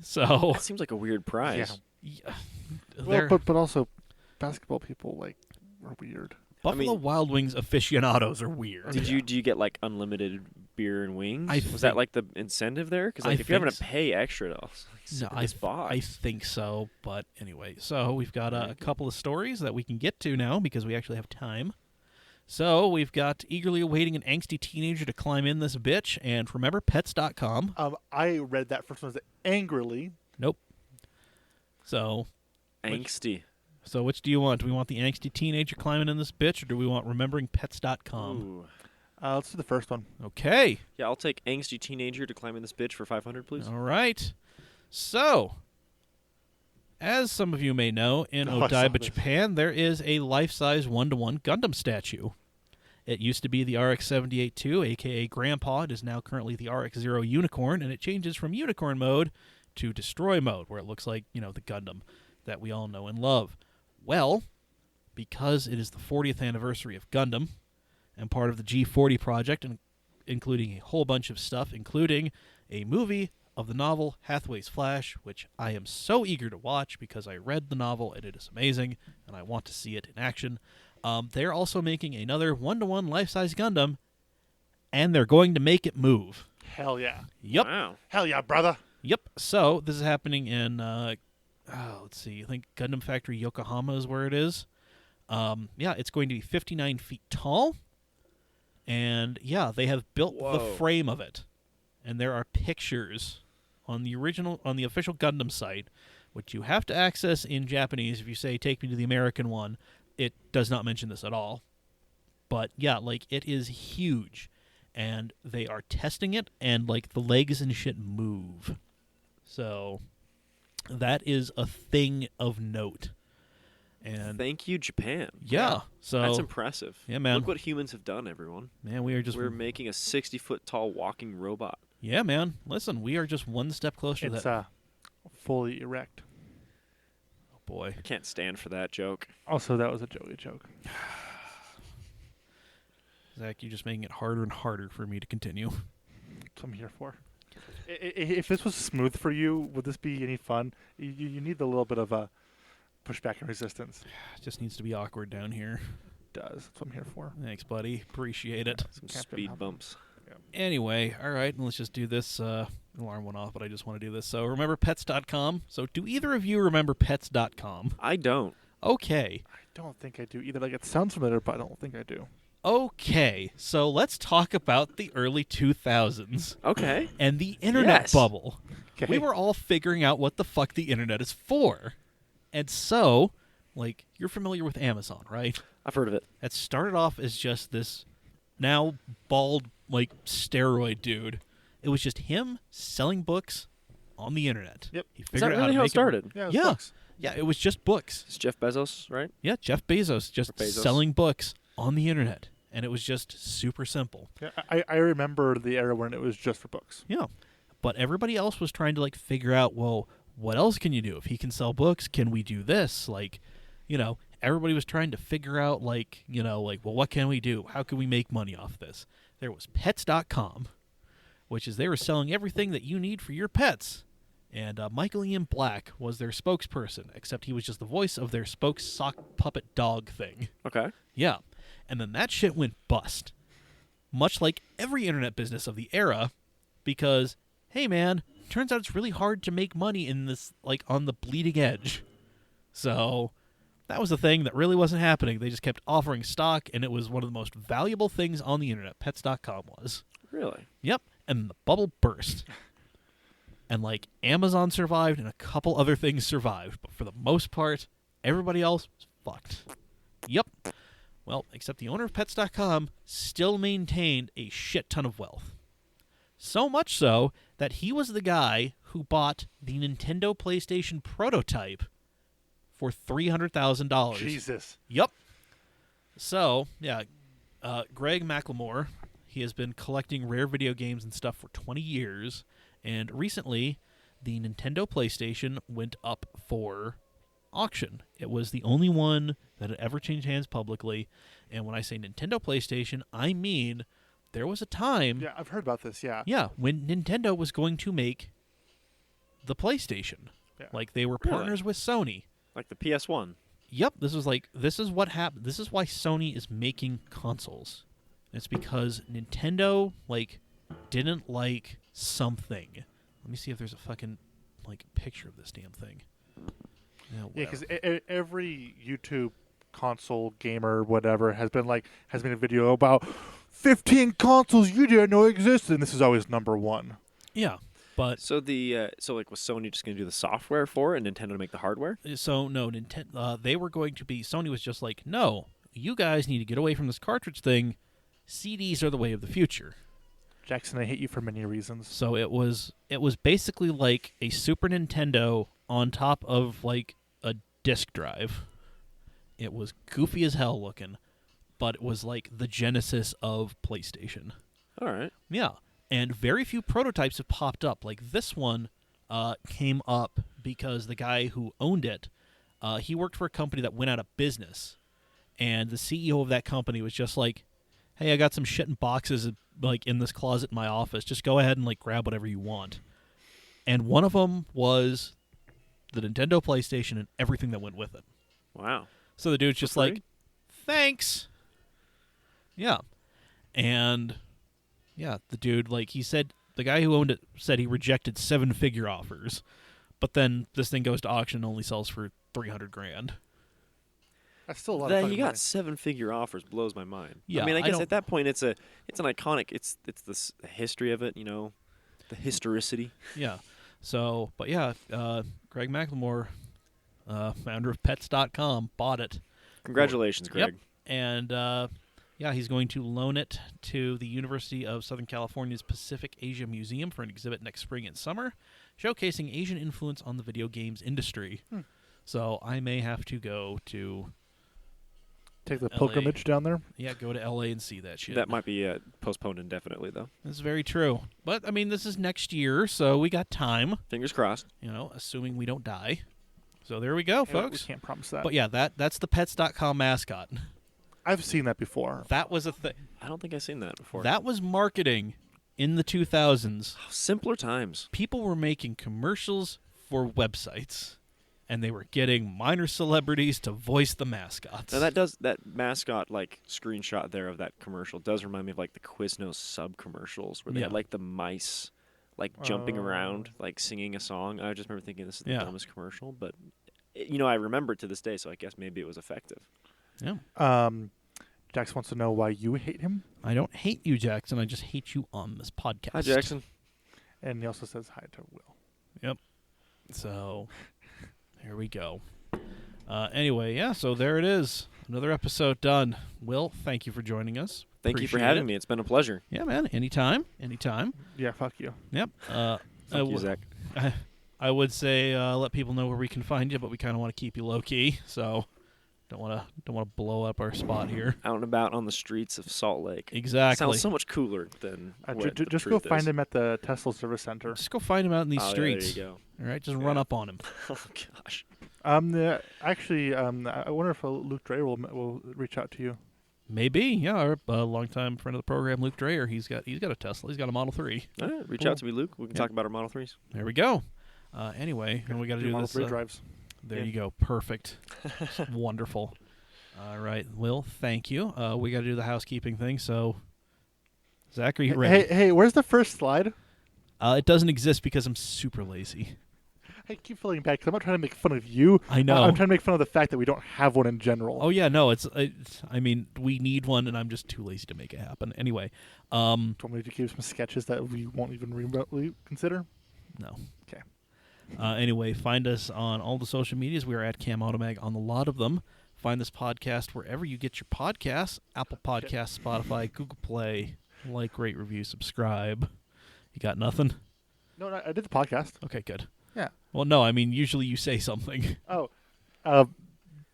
So, That seems like a weird prize. yeah, Well, but also, basketball people are weird. Buffalo mean- Wild Wings aficionados are weird. Do you get like unlimited beer and wings? I Was think- that like the incentive there? Because I like if you're having think to pay extra to sit No, in this box. I think so, but anyway. So we've got a couple of stories that we can get to now because we actually have time. So we've got eagerly awaiting an angsty teenager to climb in this bitch, and remember pets.com. I read that first one angrily. Nope. So Angsty. which do you want? Do we want the angsty teenager climbing in this bitch, or do we want remembering pets.com? Ooh. Let's do the first one. Okay. Yeah, I'll take angsty teenager to climb in this bitch for 500, please. All right. So, as some of you may know, in Oh, I saw Odaiba, this. Japan, there is a life-size 1-to-1 Gundam statue. It used to be the RX-78-2, a.k.a. Grandpa. It is now currently the RX-0 Unicorn, and it changes from Unicorn mode to Destroy mode, where it looks like, the Gundam that we all know and love. Well, because it is the 40th anniversary of Gundam, and part of the G40 project, and including a whole bunch of stuff, including a movie of the novel Hathaway's Flash, which I am so eager to watch because I read the novel and it is amazing, and I want to see it in action. They're also making another 1-to-1 life-size Gundam, and they're going to make it move. Hell yeah. Yep. Wow. Hell yeah, brother. Yep. So this is happening in, let's see, I think Gundam Factory Yokohama is where it is. Yeah, it's going to be 59 feet tall. And yeah, they have built the Whoa. frame of it. And there are pictures on the official Gundam site, which you have to access in Japanese. If you say, take me to the American one, it does not mention this at all. But yeah, like, it is huge. And they are testing it, and like the legs and shit move. So that is a thing of note. And Thank you, Japan. yeah, so That's impressive. Yeah, man. Look what humans have done, everyone. man, we are just We're making a 60-foot tall walking robot. yeah, man. Listen, we are just one step closer to It's that. fully erect. Oh boy, I can't stand for that joke. Also, that was a Joey joke. Zach, you're just making it harder and harder for me to continue. That's what I'm here for. If this was smooth for you, would this be any fun? You need a little bit of a pushback and resistance. It just needs to be awkward down here. It does. That's what I'm here for. Thanks, buddy. Appreciate it. Some Captain speed Hub. bumps. Anyway, all right, let's just do this. Alarm went off, but I just want to do this. So remember pets.com. So do either of you remember pets.com? I don't. Okay. I don't think I do either. Like, it sounds familiar, but I don't think I do. Okay, so let's talk about the early 2000s Okay. and the internet Yes. bubble. Okay. We were all figuring out what the fuck the internet is for. And so, like, you're familiar with Amazon, right? I've heard of it. It started off as just this now bald, like, steroid dude. It was just him selling books on the internet. Yep. He Is figured that out how really to how it make started? Yeah. It was Yeah. books. Yeah, it was just books. It's Jeff Bezos, right? Yeah, Jeff Bezos just Or Bezos. selling books on the internet. And it was just super simple. Yeah, I remember the era when it was just for books. Yeah. But everybody else was trying to, like, figure out, well, what else can you do? If he can sell books, can we do this? Like, everybody was trying to figure out, like, well, what can we do? How can we make money off this? There was pets.com, which is they were selling everything that you need for your pets. And Michael Ian Black was their spokesperson, except he was just the voice of their spoke sock puppet dog thing. Okay. Yeah. And then that shit went bust. Much like every internet business of the era, because, hey man, turns out it's really hard to make money in this, like, on the bleeding edge. So, That was a thing that really wasn't happening. They just kept offering stock, and it was one of the most valuable things on the internet. Pets.com was. Really? Yep. And the bubble burst. And, like, Amazon survived and a couple other things survived. But for the most part, everybody else was fucked. Yep. Well, except the owner of Pets.com still maintained a shit ton of wealth. So much so that he was the guy who bought the Nintendo PlayStation prototype for $300,000. Jesus. Yep. So, yeah, Greg McLemore, he has been collecting rare video games and stuff for 20 years, and recently the Nintendo PlayStation went up for auction. It was the only one that had ever changed hands publicly, and when I say Nintendo PlayStation, I mean there was a time, Yeah, I've heard about this. Yeah. yeah, when Nintendo was going to make the PlayStation. Yeah. Like, they were Really? partners with Sony. Like the PS1. Yep, this is what happened. This is why Sony is making consoles. It's because Nintendo, like, didn't like something. Let me see if there's a fucking, like, picture of this damn thing. Yeah, whatever. because every YouTube console gamer, whatever, has been a video about 15 consoles you didn't know existed, and this is always number one. Yeah, but So was Sony just going to do the software for it and Nintendo to make the hardware? so no, Nintendo. They were going to be. Sony was just like, no, you guys need to get away from this cartridge thing. CDs are the way of the future. Jackson, I hate you for many reasons. So it was basically like a Super Nintendo on top of like a disk drive. It was goofy as hell looking, but it was like the genesis of PlayStation. All right. Yeah, and very few prototypes have popped up. Like this one came up because the guy who owned it, he worked for a company that went out of business, and the CEO of that company was just like, hey, I got some shit in boxes like in this closet in my office. Just go ahead and like grab whatever you want. And one of them was the Nintendo PlayStation and everything that went with it. Wow. So the dude's just free? like, thanks. Yeah. And yeah, the dude, like he said, the guy who owned it said he rejected 7-figure offers. But then this thing goes to auction and only sells for $300,000. That's still a lot That of you fucking got money. 7-figure offers blows my mind. Yeah, I mean, I I guess don't- at that point it's an iconic. It's the history of it, you know, the historicity. Yeah. So, but yeah, Greg McLemore, founder of Pets.com, bought it. Congratulations, Yep. Greg. And yeah, he's going to loan it to the University of Southern California's Pacific Asia Museum for an exhibit next spring and summer, showcasing Asian influence on the video games industry. So I may have to go to Take the LA. pilgrimage down there. go to LA and see that shit. That might be postponed indefinitely, though. That's very true. But I mean, this is next year, so we got time. Fingers crossed. You know, assuming we don't die. So there we go, Hey, folks. We can't promise that. But yeah, that's the Pets.com mascot. I've seen that before. That was a thing. I don't think I've seen that before. That was marketing in the 2000s. Simpler times. People were making commercials for websites, and they were getting minor celebrities to voice the mascots. Now that mascot like screenshot there of that commercial does remind me of like the Quiznos sub commercials where they Yeah. had like the mice like jumping Oh. around like singing a song. I just remember thinking this is the Yeah. dumbest commercial, but you know I remember it to this day, so I guess maybe it was effective. Yeah. Jackson wants to know why you hate him, I don't hate you, Jackson. I just hate you on this podcast. Hi Jackson. and he also says hi to Will. So, there we go. Anyway, yeah, so there it is. Another episode done. Will, thank you for joining us. Thank you for Appreciate having it. me. It's been a pleasure. Yeah, man. Anytime. Yeah, fuck you. Yep. Thank you, Zach. I would say let people know where we can find you, but we kind of want to keep you low key, so don't want to blow up our spot here. Out and about on the streets of Salt Lake. Exactly. Sounds so much cooler than what the Just go truth find is. him at the Tesla service center. Just go find him out in these Oh, streets. Yeah, there you All right, just run Yeah. up on him. go. Oh gosh. Actually, I wonder if Luke Dre will reach out to you. Maybe, yeah. Our longtime friend of the program, Luke Dreyer, he's got a Tesla. He's got a Model 3. All right, reach Cool. out to me, Luke. We can Yep. talk about our Model 3s. There we go. Anyway, and we got to do Model this. 3 drives. There Yeah. you go. Perfect. Wonderful. All right, Will, thank you. We got to do the housekeeping thing. So, Zach, are you ready? Hey, where's the first slide? It doesn't exist because I'm super lazy. Hey, keep feeling bad because I'm not trying to make fun of you. I know. I'm trying to make fun of the fact that we don't have one in general. Oh yeah, no, it's I mean, we need one, and I'm just too lazy to make it happen. Anyway, Do you want me to give some sketches that we won't even remotely consider? no. Okay. Anyway, find us on all the social medias. We are at Cam Automag on a lot of them. Find this podcast wherever you get your podcasts: Apple Podcasts, Spotify, Google Play. Like, rate, review, subscribe. You got nothing? No, I did the podcast. Okay, good. Yeah. Well, no, I mean, usually you say something. Oh,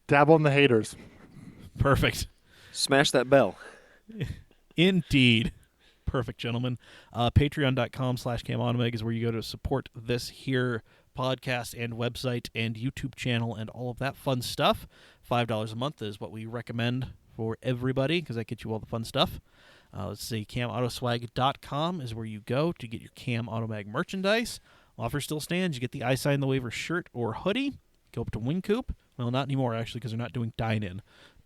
dabble on the haters. Perfect. Smash that bell. Indeed. Perfect, gentlemen. Patreon.com/CamAutomag is where you go to support this here podcast and website and YouTube channel and all of that fun stuff. $5 a month is what we recommend for everybody because that gets you all the fun stuff. Let's see, CamAutoswag.com is where you go to get your Cam Automag merchandise. Offer still stands. You get the I Sign the Waiver shirt or hoodie. Go up to Wing Coop. Well, not anymore, actually, because they're not doing dine-in.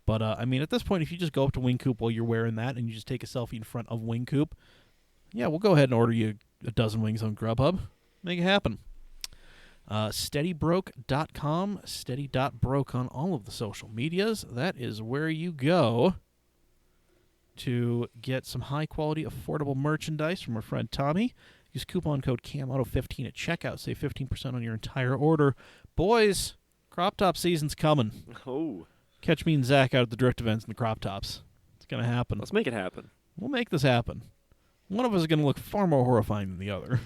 But, I mean, at this point, if you just go up to Wing Coop while you're wearing that and you just take a selfie in front of Wing Coop, yeah, we'll go ahead and order you a dozen wings on Grubhub. Make it happen. SteadyBroke.com, steady.broke on all of the social medias. That is where you go to get some high-quality, affordable merchandise from our friend Tommy. Use coupon code CAMAUTO15 at checkout. Save 15% on your entire order. Boys, crop top season's coming. Oh, Catch me and Zach out at the drift events in the crop tops. It's going to happen. let's make it happen. We'll make this happen. One of us is going to look far more horrifying than the other.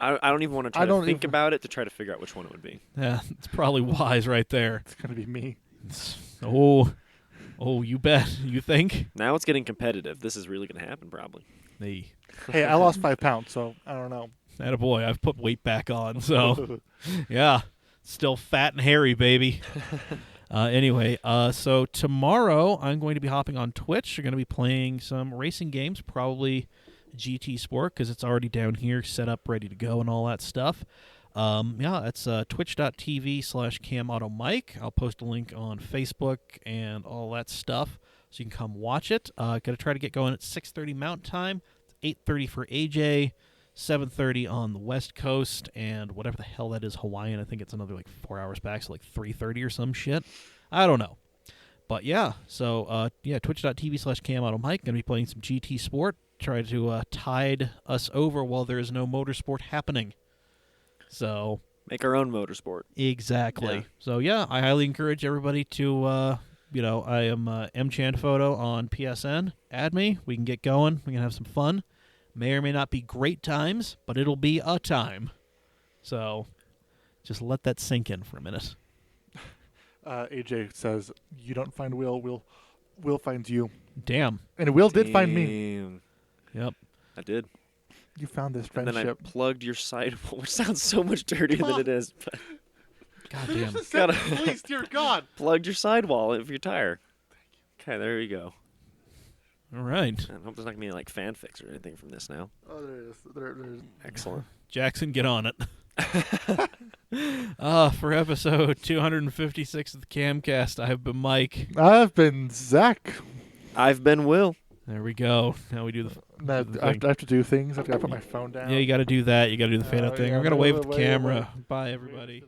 I don't even want to try to think about it to try to figure out which one it would be. Yeah, it's probably wise right there. It's going to be me. Oh, you bet. You think? Now it's getting competitive. This is really going to happen, probably. Hey, Hey, I lost 5 pounds, so I don't know. attaboy, I've put weight back on, so yeah, still fat and hairy, baby. Anyway, so tomorrow I'm going to be hopping on Twitch. We're going to be playing some racing games, probably GT Sport, because it's already down here, set up, ready to go, and all that stuff. Yeah, it's twitch.tv/CamAutoMike. I'll post a link on Facebook and all that stuff, so you can come watch it. Got to try to get going at 6:30 Mountain Time, 8:30 for AJ, 7:30 on the West Coast, and whatever the hell that is, Hawaiian. I think it's another like 4 hours back, so like 3:30 or some shit. I don't know. But yeah, so yeah, twitch.tv/CamAutoMike. Going to be playing some GT Sport. Try to tide us over while there is no motorsport happening. So Make our own motorsport. exactly. Yeah. So yeah, I highly encourage everybody to, I am mchanphoto on PSN. Add me. We can get going. We can have some fun. May or may not be great times, but it'll be a time. So just let that sink in for a minute. AJ says, you don't find Will finds you. Damn. And Will did find me. Damn. Yep. I did. You found this And then I friendship. plugged your sidewall, which sounds so much dirtier than it is. But God damn. Gotta- Please, dear God. plugged your sidewall of your tire. Okay, there you go. All right. I hope there's not going to be like fanfics or anything from this now. Oh, there it is. There it is. Excellent. Jackson, get on it. For episode 256 of the Camcast, I have been Mike. I've been Zach. I've been Will. There we go. Now we do the Now, the I thing. have to do things. I have to put my phone down. Yeah, you got to do that. You got to do the fade out thing. yeah, I'm going to wave at the wait. camera. Bye, everybody.